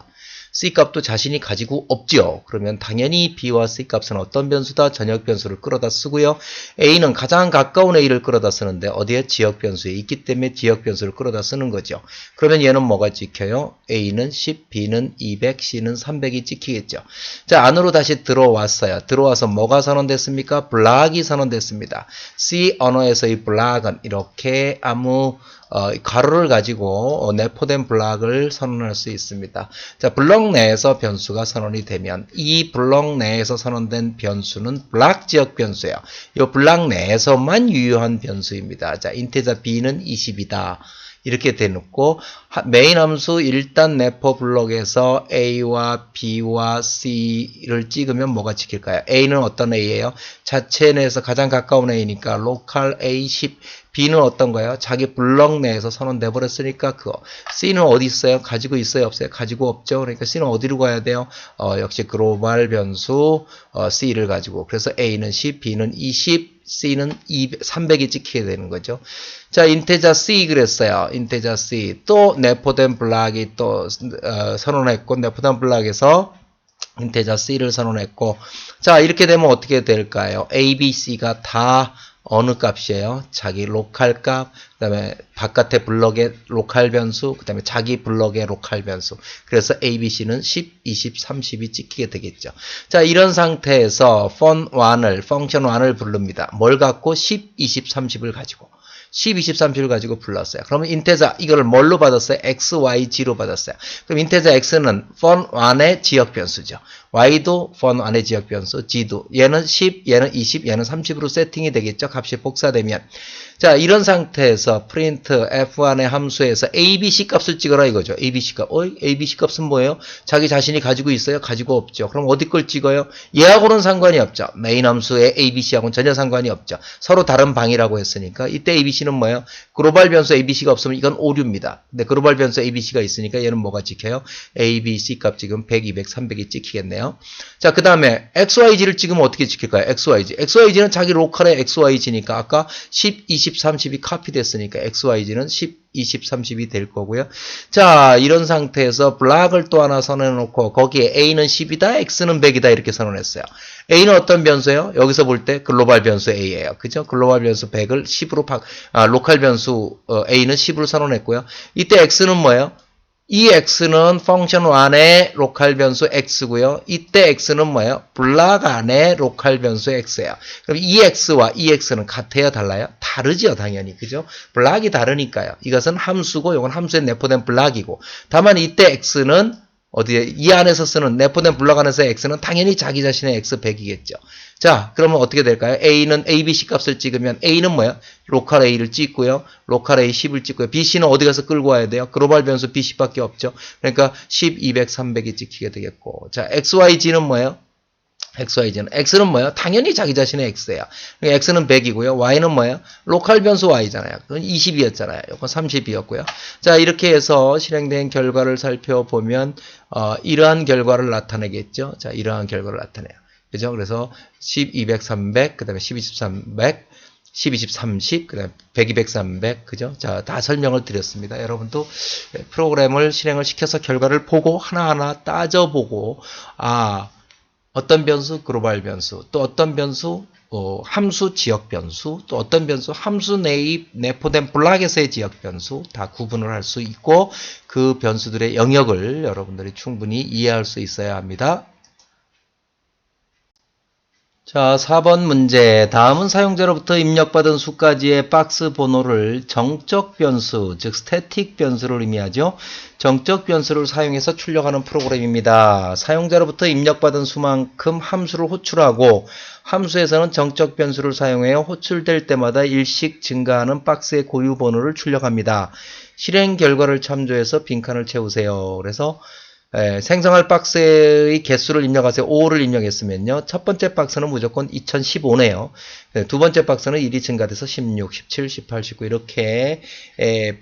[SPEAKER 1] C값도 자신이 가지고 없죠. 그러면 당연히 B와 C값은 어떤 변수다? 전역 변수를 끌어다 쓰고요. A는 가장 가까운 A를 끌어다 쓰는데 어디에? 지역 변수에 있기 때문에 지역 변수를 끌어다 쓰는 거죠. 그러면 얘는 뭐가 찍혀요? A는 10, B는 200, C는 300이 찍히겠죠. 자, 안으로 다시 들어왔어요. 들어와서 뭐가 선언됐습니까? 블락이 선언됐습니다. C 언어에서의 블락은 이렇게 아무 가로를 가지고 내포된 블락을 선언할 수 있습니다. 자, 블록 내에서 변수가 선언이 되면 이 블록 내에서 선언된 변수는 블락 지역 변수예요. 이 블락 내에서만 유효한 변수입니다. 자, 인테저 b는 20이다. 이렇게 대놓고 메인 함수 일단 내포 블록에서 A와 B와 C를 찍으면 뭐가 찍힐까요? A는 어떤 A예요? 자체 내에서 가장 가까운 A니까 로컬 A10. B는 어떤 거예요? 자기 블록 내에서 선언돼 버렸으니까 그거. C는 어디 있어요? 가지고 있어요? 없어요? 가지고 없죠. 그러니까 C는 어디로 가야 돼요? 역시 글로벌 변수 C를 가지고. 그래서 A는 10, B는 20, C는 300이 찍히게 되는 거죠. 자, 인테저 C 그랬어요. 인테저 C. 또 내포된 블락이 또 선언했고 내포된 블락에서 인테저 C를 선언했고 자, 이렇게 되면 어떻게 될까요? A, B, C가 다 어느 값이에요? 자기 로컬 값, 그 다음에 바깥의 블럭의 로컬 변수, 그 다음에 자기 블럭의 로컬 변수. 그래서 A, B, C는 10, 20, 30이 찍히게 되겠죠. 자, 이런 상태에서 function 1을 부릅니다. 뭘 갖고? 10, 20, 30을 가지고. 10, 20, 30을 가지고 불렀어요. 그러면 인테저 이거를 뭘로 받았어요? x, y, g로 받았어요. 그럼 인테저 x는 fun1의 지역 변수죠. y도 fun1의 지역 변수, g도 얘는 10, 얘는 20, 얘는 30으로 세팅이 되겠죠. 값이 복사되면. 자, 이런 상태에서 print f1의 함수에서 a, b, c 값을 찍어라 이거죠. a, b, c 값. a, b, c 값은 뭐예요? 자기 자신이 가지고 있어요? 가지고 없죠. 그럼 어디 걸 찍어요? 얘하고는 상관이 없죠. 메인 함수의 a, b, c하고는 전혀 상관이 없죠. 서로 다른 방이라고 했으니까 이때 a, b, ABC는 뭐예요? 글로벌 변수 ABC가 없으면 이건 오류입니다. 근데 글로벌 변수 ABC가 있으니까 얘는 뭐가 찍혀요? A, B, C 값 지금 100, 200, 300이 찍히겠네요. 자, 그 다음에 XYG를 찍으면 어떻게 찍힐까요? XYG. XYG는 자기 로컬의 XYG니까 아까 10, 20, 30이 카피됐으니까 XYG는 10, 20, 30이 될 거고요. 자, 이런 상태에서 블락을 또 하나 선언해놓고 거기에 A는 10이다, X는 100이다 이렇게 선언했어요. A는 어떤 변수예요? 여기서 볼 때 글로벌 변수 A예요. 그죠? 글로벌 변수 100을 10으로 로컬 변수 A는 10으로 선언했고요. 이때 X는 뭐예요? 이 X는 펑션 안에 로컬 변수 X고요. 이때 X는 뭐예요? 블락 안에 로컬 변수 X예요. 그럼 이 X와 이 X는 같아요? 달라요? 다르죠, 당연히. 그죠? 블락이 다르니까요. 이것은 함수고 이건 함수에 내포된 블락이고. 다만 이때 X는 어디에 이 안에서 쓰는 내포된 블락 안에서의 X는 당연히 자기 자신의 X100이겠죠. 자, 그러면 어떻게 될까요? A는 ABC 값을 찍으면 A는 뭐야? 로컬 A를 찍고요. 로컬 A 10을 찍고요. BC는 어디 가서 끌고 와야 돼요? 글로벌 변수 BC밖에 없죠. 그러니까 10, 200, 300이 찍히게 되겠고. 자, XYG는 뭐예요? XYG는 X는 뭐예요? 당연히 자기 자신의 X예요. 그러니까 X는 100이고요. Y는 뭐예요? 로컬 변수 Y잖아요. 그건 20이었잖아요. 이건 30이었고요. 자, 이렇게 해서 실행된 결과를 살펴보면 이러한 결과를 나타내겠죠. 자, 이러한 결과를 나타내요. 그죠? 그래서 10, 200, 300, 그 다음에 10, 20, 300, 10, 20, 30, 그 다음에 100, 200, 300, 그죠? 자, 다 설명을 드렸습니다. 여러분도 프로그램을 실행을 시켜서 결과를 보고 하나하나 따져보고, 어떤 변수, 글로벌 변수, 또 어떤 변수, 함수 지역 변수, 또 어떤 변수, 함수 내의 내포된 블락에서의 지역 변수, 다 구분을 할 수 있고, 그 변수들의 영역을 여러분들이 충분히 이해할 수 있어야 합니다. 자, 4번 문제. 다음은 사용자로부터 입력받은 수까지의 박스 번호를 정적 변수, 즉 스태틱 변수를 의미하죠. 정적 변수를 사용해서 출력하는 프로그램입니다. 사용자로부터 입력받은 수만큼 함수를 호출하고 함수에서는 정적 변수를 사용하여 호출될 때마다 일씩 증가하는 박스의 고유 번호를 출력합니다. 실행 결과를 참조해서 빈칸을 채우세요. 그래서 생성할 박스의 개수를 입력하세요. 5를 입력했으면요. 첫 번째 박스는 무조건 2015네요. 두 번째 박스는 1이 증가돼서 16, 17, 18, 19 이렇게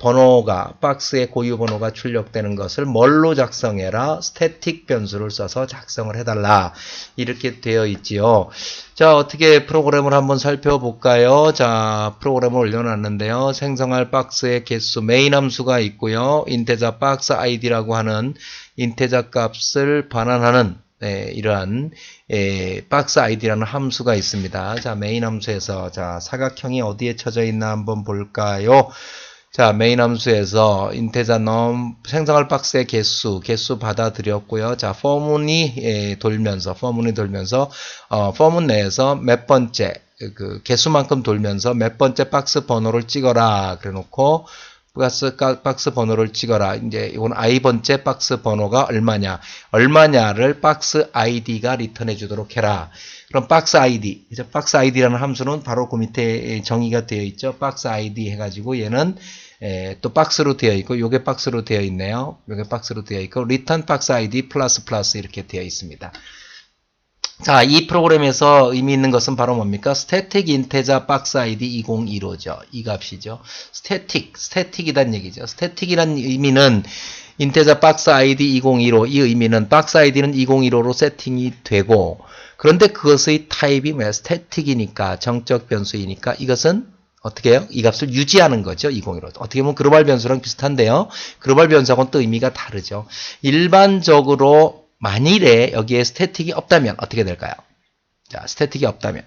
[SPEAKER 1] 번호가 박스의 고유 번호가 출력되는 것을 뭘로 작성해라? 스태틱 변수를 써서 작성을 해달라. 이렇게 되어 있지요. 자, 어떻게 프로그램을 한번 살펴볼까요? 자, 프로그램을 올려놨는데요. 생성할 박스의 개수 메인 함수가 있고요. 인테자 박스 id라고 하는 인테자 값을 반환하는 이러한 박스 id라는 함수가 있습니다. 자, 메인 함수에서 자, 사각형이 어디에 쳐져 있나 한번 볼까요? 자, 메인 함수에서 인테자 num 생성할 박스의 개수 받아들였고요. 자, 포문이 돌면서 포문 내에서 몇 번째 그 개수만큼 돌면서 몇 번째 박스 번호를 찍어라 그래 놓고 박스 번호를 찍어라. 이제 이건 i번째 박스 번호가 얼마냐를 박스 id가 리턴해 주도록 해라. 그럼 박스 id, 이제 박스 id라는 함수는 바로 그 밑에 정의가 되어 있죠. 박스 id 해가지고 얘는 또 박스로 되어 있고 요게 박스로 되어 있네요. 요게 박스로 되어 있고 return 박스 id 플러스 이렇게 되어 있습니다. 자, 이 프로그램에서 의미 있는 것은 바로 뭡니까? static integer box id 2015죠. 이 값이죠. static이란 얘기죠. static이란 의미는 integer box id 2015, 이 의미는 box id는 2015로 세팅이 되고, 그런데 그것의 타입이 뭐야? static이니까, 정적 변수이니까 이것은 어떻게 해요? 이 값을 유지하는 거죠. 2015. 어떻게 보면 글로벌 변수랑 비슷한데요. 글로벌 변수하고는 또 의미가 다르죠. 일반적으로 만일에 여기에 스태틱이 없다면 어떻게 될까요? 자, 스태틱이 없다면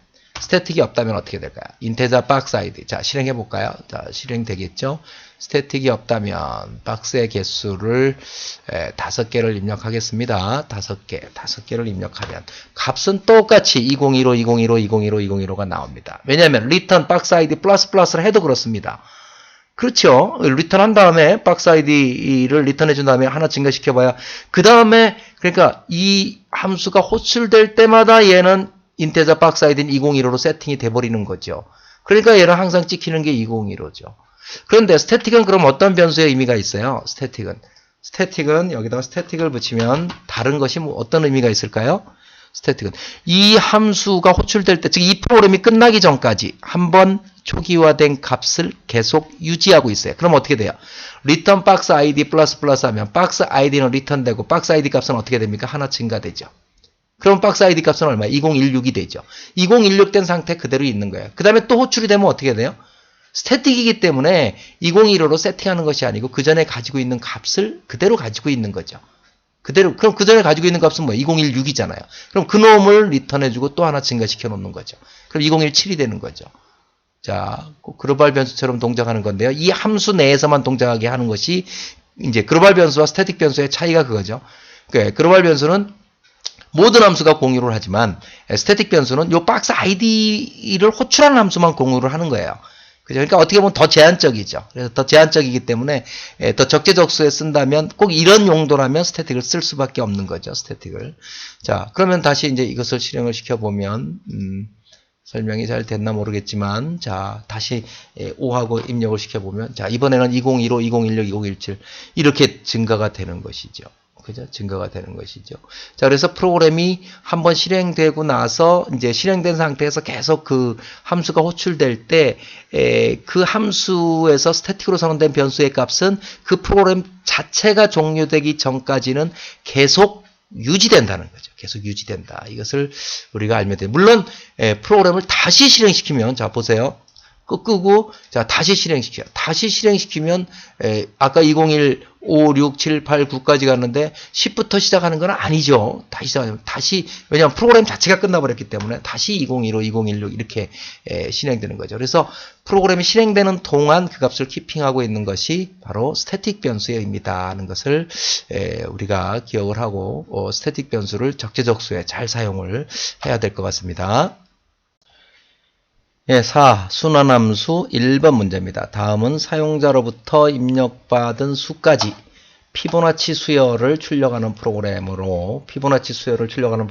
[SPEAKER 1] 어떻게 될까요? 인테자 박스 아이디. 자, 실행해 볼까요? 자, 실행되겠죠? 스태틱이 없다면 박스의 개수를 5개를 입력하겠습니다. 5개를 입력하면 값은 똑같이 2015가 나옵니다. 왜냐하면 return 박스 아이디 플러스를 해도 그렇습니다. 그렇죠. 리턴한 다음에 박스 아이디를 리턴해 준 다음에 하나 증가시켜봐야 그 다음에 그러니까 이 함수가 호출될 때마다 얘는 인테자 박스 아이디는 2015로 세팅이 돼버리는 거죠. 그러니까 얘는 항상 찍히는 게 2015죠. 그런데 스태틱은 그럼 어떤 변수의 의미가 있어요? 스태틱은 여기다가 스태틱을 붙이면 다른 것이 뭐 어떤 의미가 있을까요? 스태틱은 이 함수가 호출될 때, 즉 이 프로그램이 끝나기 전까지 한번 초기화된 값을 계속 유지하고 있어요. 그럼 어떻게 돼요? return box id 플러스 플러스 하면 박스 아이디는 리턴 되고 박스 아이디 값은 어떻게 됩니까? 하나 증가되죠. 그럼 박스 아이디 값은 얼마예요? 2016이 되죠. 2016 된 상태 그대로 있는 거예요. 그 다음에 또 호출이 되면 어떻게 돼요? 스태틱이기 때문에 2015로 세팅하는 것이 아니고 그 전에 가지고 있는 값을 그대로 가지고 있는 거죠. 그대로. 그럼 그 전에 가지고 있는 값은 뭐예요? 2016이잖아요. 그럼 그 놈을 리턴해주고 또 하나 증가시켜 놓는 거죠. 그럼 2017이 되는 거죠. 자, 글로벌 변수처럼 동작하는 건데요. 이 함수 내에서만 동작하게 하는 것이 이제 글로벌 변수와 스태틱 변수의 차이가 그거죠. 그러니까 글로벌 변수는 모든 함수가 공유를 하지만 스태틱 변수는 요 박스 아이디를 호출하는 함수만 공유를 하는 거예요. 그죠? 그러니까 어떻게 보면 더 제한적이죠. 그래서 더 제한적이기 때문에 더 적재적소에 쓴다면 꼭 이런 용도라면 스태틱을 쓸 수밖에 없는 거죠. 스태틱을. 자, 그러면 다시 이제 이것을 실행을 시켜보면 설명이 잘 됐나 모르겠지만 자, 다시 5하고 입력을 시켜보면 자, 이번에는 2015, 2016, 2017 이렇게 증가가 되는 것이죠. 그죠? 증가가 되는 것이죠. 자, 그래서 프로그램이 한번 실행되고 나서 이제 실행된 상태에서 계속 그 함수가 호출될 때 그 함수에서 스태틱으로 선언된 변수의 값은 그 프로그램 자체가 종료되기 전까지는 계속 유지된다는 거죠. 계속 유지된다. 이것을 우리가 알면 돼요. 물론 프로그램을 다시 실행시키면 자 보세요. 끄고 자 다시 실행시켜요. 다시 실행시키면 아까 201, 5, 6, 7, 8, 9까지 갔는데 10부터 시작하는 건 아니죠. 다시 시작하면 다시 왜냐하면 프로그램 자체가 끝나버렸기 때문에 다시 2015, 2016 이렇게 실행되는 거죠. 그래서 프로그램이 실행되는 동안 그 값을 키핑하고 있는 것이 바로 스태틱 변수입니다 하는 것을 우리가 기억을 하고 스태틱 변수를 적재적소에 잘 사용을 해야 될 것 같습니다. 4. 순환함수 1번 문제입니다. 다음은 사용자로부터 입력받은 수까지 피보나치 수열을 출력하는 프로그램으로 피보나치 수열을 출력하는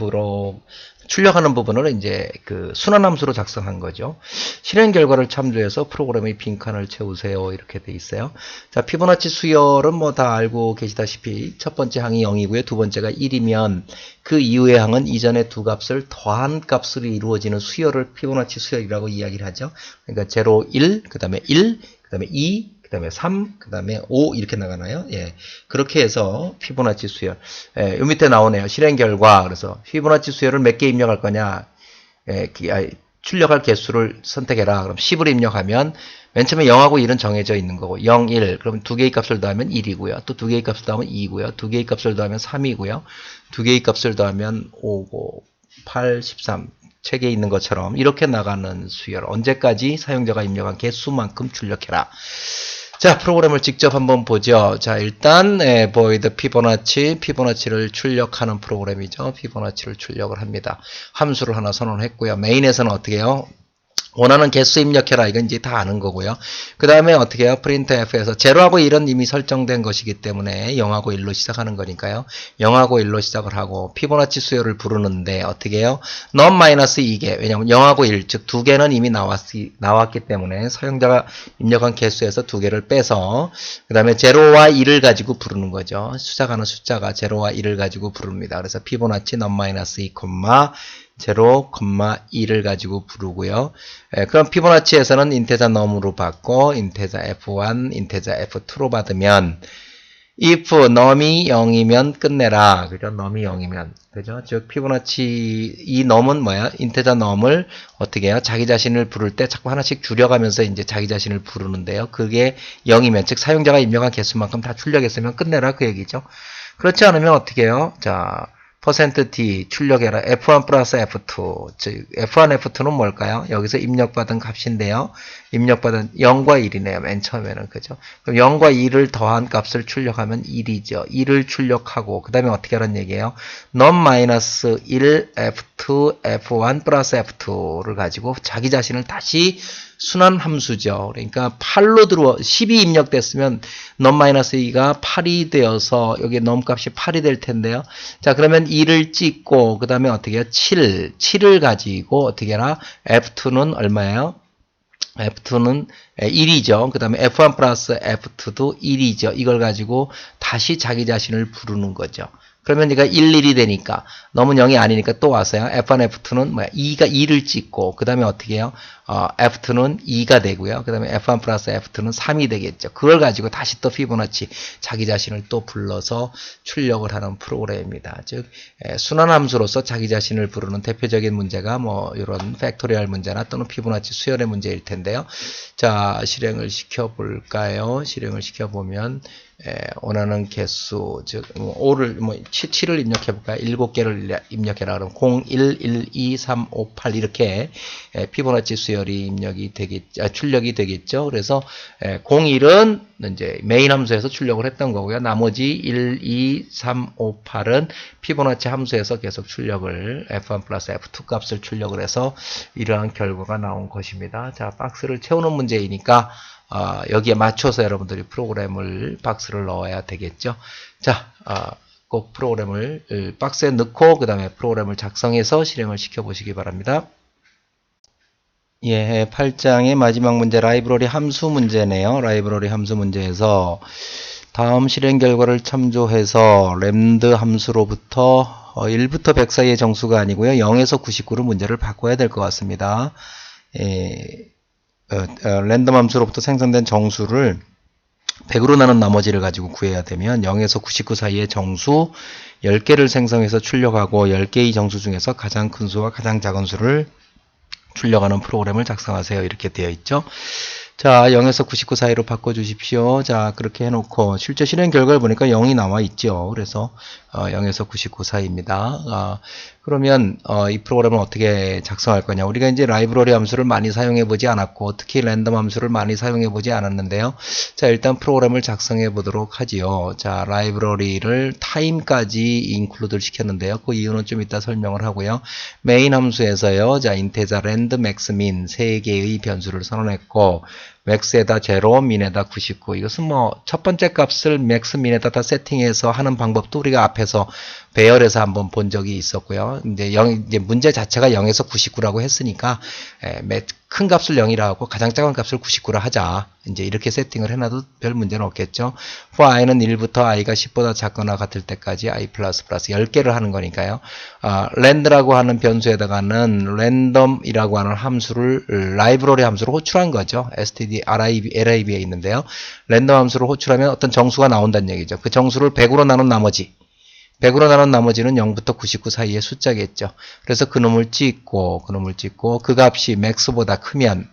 [SPEAKER 1] 부분을 이제 그 순환함수로 작성한 거죠. 실행 결과를 참조해서 프로그램의 빈칸을 채우세요. 이렇게 돼 있어요. 자, 피보나치 수열은 뭐 다 알고 계시다시피 첫 번째 항이 0이고요. 두 번째가 1이면 그 이후의 항은 이전의 두 값을 더한 값으로 이루어지는 수열을 피보나치 수열이라고 이야기를 하죠. 그러니까 0, 1, 그 다음에 1, 그 다음에 2, 그 다음에 3, 그 다음에 5 이렇게 나가나요? 예. 그렇게 해서 피보나치 수열. 요 밑에 나오네요. 실행 결과. 그래서 피보나치 수열을 몇 개 입력할 거냐? 출력할 개수를 선택해라. 그럼 10을 입력하면 맨 처음에 0하고 1은 정해져 있는 거고 0, 1. 그럼 두 개의 값을 더하면 1이고요. 또 두 개의 값을 더하면 2고요. 두 개의 값을 더하면 3이고요. 두 개의 값을 더하면 5고 8, 13. 책에 있는 것처럼 이렇게 나가는 수열. 언제까지 사용자가 입력한 개수만큼 출력해라. 자, 프로그램을 직접 한번 보죠. 자, 일단 void 피보나치를 출력하는 프로그램이죠. 피보나치를 출력을 합니다. 함수를 하나 선언했고요. 메인에서는 어떻게 해요? 원하는 개수 입력해라. 이건 이제 다 아는 거고요. 그 다음에 어떻게 해요? printf에서 0하고 1은 이미 설정된 것이기 때문에 0하고 1로 시작하는 거니까요. 0하고 1로 시작을 하고 피보나치 수열을 부르는데 어떻게 해요? non-2개. 왜냐하면 0하고 1, 즉 두 개는 이미 나왔기 때문에 사용자가 입력한 개수에서 두 개를 빼서 그 다음에 0와 1을 가지고 부르는 거죠. 시작하는 숫자가 0와 1을 가지고 부릅니다. 그래서 피보나치 non-2, 0, 2를 가지고 부르고요. 그럼 피보나치에서는 인테자 num으로 받고 인테자 f1, 인테자 f2로 받으면 if num이 0이면 끝내라. 그죠? num이 0이면. 그죠? 즉 피보나치 이 num은 뭐야? 인테자 num을 어떻게 해요? 자기 자신을 부를 때 자꾸 하나씩 줄여가면서 이제 자기 자신을 부르는데요. 그게 0이면 즉 사용자가 입력한 개수만큼 다 출력했으면 끝내라 그 얘기죠. 그렇지 않으면 어떻게 해요? 자, %d 출력해라. f1 플러스 f2. 즉 f1, f2는 뭘까요? 여기서 입력받은 값인데요. 입력받은 0과 1이네요. 맨 처음에는. 그죠? 그럼 0과 1을 더한 값을 출력하면 1이죠. 1을 출력하고 그 다음에 어떻게 하라는 얘기예요? non-1 f2 f1 플러스 f2를 가지고 자기 자신을 다시 순환 함수죠. 그러니까 8로 10이 입력됐으면 non-2가 8이 되어서 여기 nom 값이 8이 될 텐데요. 자, 그러면 2를 찍고 그 다음에 어떻게 해요? 7을 가지고 어떻게 해라? f2는 얼마예요? f2는 1이죠. 그 다음에 f1 플러스 f2도 1이죠. 이걸 가지고 다시 자기 자신을 부르는 거죠. 그러면 얘가 1, 1이 되니까 너무 0이 아니니까 또 왔어요. F1, F2는 뭐야? 2를 찍고 그 다음에 어떻게 해요? F2는 2가 되고요. 그 다음에 F1 플러스 F2는 3이 되겠죠. 그걸 가지고 다시 또 피보나치 자기 자신을 또 불러서 출력을 하는 프로그램입니다. 즉 순환함수로서 자기 자신을 부르는 대표적인 문제가 뭐 이런 팩토리얼 문제나 또는 피보나치 수열의 문제일 텐데요. 자, 실행을 시켜볼까요? 실행을 시켜보면 원하는 개수, 즉 5를 7을 입력해 볼까요? 7개를 입력해라. 그럼 0, 1, 1, 2, 3, 5, 8 이렇게 피보나치 수열이 입력이 출력이 되겠죠. 그래서 0, 1은 이제 메인 함수에서 출력을 했던 거고요. 나머지 1, 2, 3, 5, 8은 피보나치 함수에서 계속 출력을 F1 플러스 F2 값을 출력을 해서 이러한 결과가 나온 것입니다. 자, 박스를 채우는 문제이니까 여기에 맞춰서 여러분들이 프로그램을 박스를 넣어야 되겠죠. 자, 꼭 프로그램을 박스에 넣고 그 다음에 프로그램을 작성해서 실행을 시켜보시기 바랍니다. 예, 8장의 마지막 문제 라이브러리 함수 문제네요. 라이브러리 함수 문제에서 다음 실행 결과를 참조해서 램드 함수로부터 1부터 100 사이의 정수가 아니고요. 0에서 99로 문제를 바꿔야 될 것 같습니다. 랜덤 함수로부터 생성된 정수를 100으로 나눈 나머지를 가지고 구해야 되면 0에서 99 사이의 정수 10개를 생성해서 출력하고 10개의 정수 중에서 가장 큰 수와 가장 작은 수를 출력하는 프로그램을 작성하세요. 이렇게 되어 있죠. 자, 0에서 99 사이로 바꿔주십시오. 자, 그렇게 해놓고 실제 실행 결과를 보니까 0이 나와 있죠. 그래서 0에서 99 사이입니다. 그러면 이 프로그램을 어떻게 작성할 거냐. 우리가 이제 라이브러리 함수를 많이 사용해 보지 않았고 특히 랜덤 함수를 많이 사용해 보지 않았는데요. 자, 일단 프로그램을 작성해 보도록 하지요. 자, 라이브러리를 타임까지 인클루드를 시켰는데요. 그 이유는 좀 이따 설명을 하고요. 메인 함수에서요. 자, 인테자 랜드 맥스 민 3개의 변수를 선언했고 맥스에다 0, 민에다 99. 이것은 뭐 첫 번째 값을 맥스, 민에다 다 세팅해서 하는 방법도 우리가 앞에서 배열해서 한번 본 적이 있었고요. 이제 문제 자체가 0에서 99라고 했으니까 큰 값을 0이라 하고 가장 작은 값을 99라 하자. 이제 이렇게 세팅을 해놔도 별 문제는 없겠죠. for i는 1부터 i가 10보다 작거나 같을 때까지 i 플러스 10개를 하는 거니까요. 랜드라고 하는 변수에다가는 랜덤이라고 하는 함수를 라이브러리 함수로 호출한 거죠. std.lib에 있는데요. 랜덤 함수를 호출하면 어떤 정수가 나온다는 얘기죠. 그 정수를 100으로 나눈 나머지 100으로 나눈 나머지는 0부터 99 사이의 숫자겠죠. 그래서 그놈을 찍고 그 값이 맥스보다 크면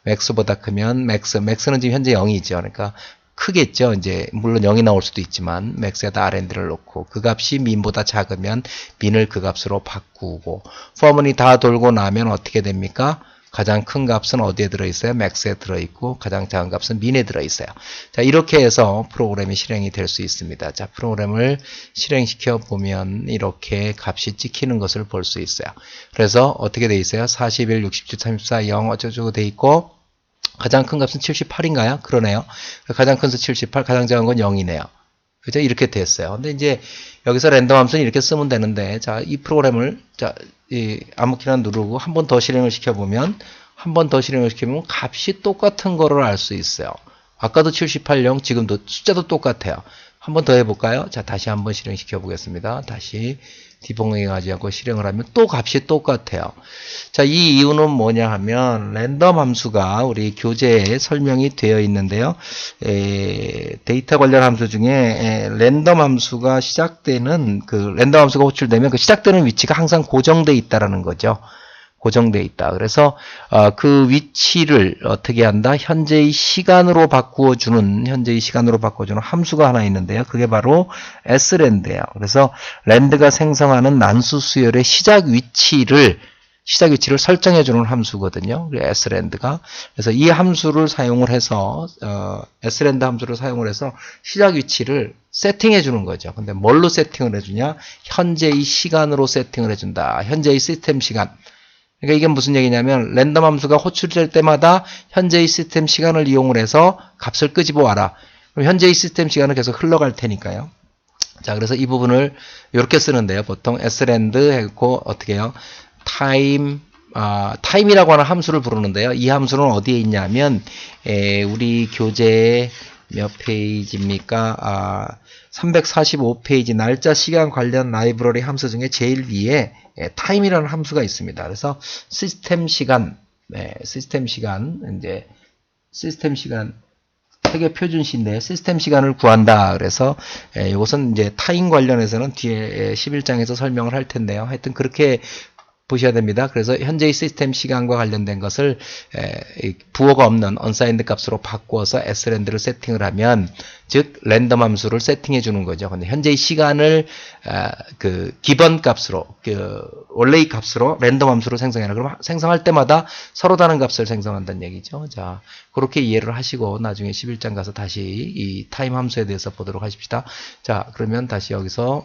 [SPEAKER 1] 맥스는 지금 현재 0이죠. 그러니까 크겠죠. 이제 물론 0이 나올 수도 있지만 맥스에다 rnd를 놓고 그 값이 민보다 작으면 민을 그 값으로 바꾸고 포문이 다 돌고 나면 어떻게 됩니까? 가장 큰 값은 어디에 들어있어요? 맥스에 들어있고 가장 작은 값은 민에 들어있어요. 자, 이렇게 해서 프로그램이 실행이 될 수 있습니다. 자, 프로그램을 실행시켜 보면 이렇게 값이 찍히는 것을 볼 수 있어요. 그래서 어떻게 돼 있어요? 41, 67, 34, 0 어쩌고저쩌고 돼 있고 가장 큰 값은 78인가요? 그러네요. 가장 큰 수 78, 가장 작은 건 0이네요. 그죠? 이렇게 됐어요. 근데 이제 여기서 랜덤 함수는 이렇게 쓰면 되는데, 자, 이 프로그램을, 자, 아무 키나 누르고 한 번 더 실행을 시켜보면, 값이 똑같은 거를 알 수 있어요. 아까도 78, 0, 지금도 숫자도 똑같아요. 한 번 더 해볼까요? 자, 다시 한번 실행시켜 보겠습니다. 다시 디버깅 하지 않고 실행을 하면 또 값이 똑같아요. 자, 이 이유는 뭐냐 하면 랜덤 함수가 우리 교재에 설명이 되어 있는데요. 데이터 관련 함수 중에 랜덤 함수가 시작되는 랜덤 함수가 호출되면 그 시작되는 위치가 항상 고정되어 있다라는 거죠. 고정되어 있다. 그래서 그 위치를 어떻게 한다? 현재의 시간으로 바꾸어주는 함수가 하나 있는데요. 그게 바로 sland예요. 그래서 land가 생성하는 난수 수열의 시작 위치를 설정해주는 함수거든요. sland가. 그래서 이 함수를 사용을 해서 sland 함수를 사용을 해서 시작 위치를 세팅해주는 거죠. 근데 뭘로 세팅을 해주냐? 현재의 시간으로 세팅을 해준다. 현재의 시스템 시간. 그러니까 이게 무슨 얘기냐면 랜덤 함수가 호출될 때마다 현재의 시스템 시간을 이용을 해서 값을 끄집어 와라. 그럼 현재의 시스템 시간은 계속 흘러갈 테니까요. 자, 그래서 이 부분을 이렇게 쓰는데요. 보통 sland 했고 어떻게 해요? time이라고 하는 함수를 부르는데요. 이 함수는 어디에 있냐면 우리 교재에 몇 페이지입니까? 345페이지 날짜 시간 관련 라이브러리 함수 중에 제일 위에 time이라는 함수가 있습니다. 그래서 시스템 시간, 시스템 시간 세계 표준시인데 시스템 시간을 구한다. 그래서 이것은 이제 타임 관련해서는 뒤에 11장에서 설명을 할 텐데요. 하여튼 그렇게 보셔야 됩니다. 그래서 현재의 시스템 시간과 관련된 것을 부호가 없는 unsigned 값으로 바꾸어서 srand를 세팅을 하면 즉 랜덤 함수를 세팅해 주는 거죠. 근데 현재의 시간을 그 기본 값으로 원래의 값으로 랜덤 함수로 생성해라. 그럼 생성할 때마다 서로 다른 값을 생성한다는 얘기죠. 자, 그렇게 이해를 하시고 나중에 11장 가서 다시 이 타임 함수에 대해서 보도록 하십시다. 자, 그러면 다시 여기서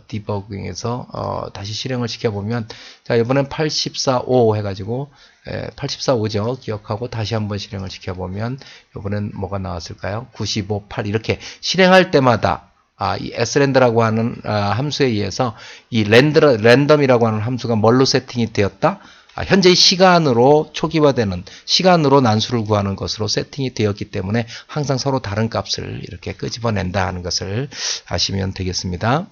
[SPEAKER 1] 디버깅에서 다시 실행을 시켜보면 자, 이번엔 84.5 해가지고 84.5죠. 기억하고 다시 한번 실행을 시켜보면 이번엔 뭐가 나왔을까요? 95.8 이렇게 실행할 때마다 이 srand라고 하는 함수에 의해서 이 랜덤이라고 하는 함수가 뭘로 세팅이 되었다? 현재의 시간으로 초기화되는 시간으로 난수를 구하는 것으로 세팅이 되었기 때문에 항상 서로 다른 값을 이렇게 끄집어낸다 하는 것을 아시면 되겠습니다.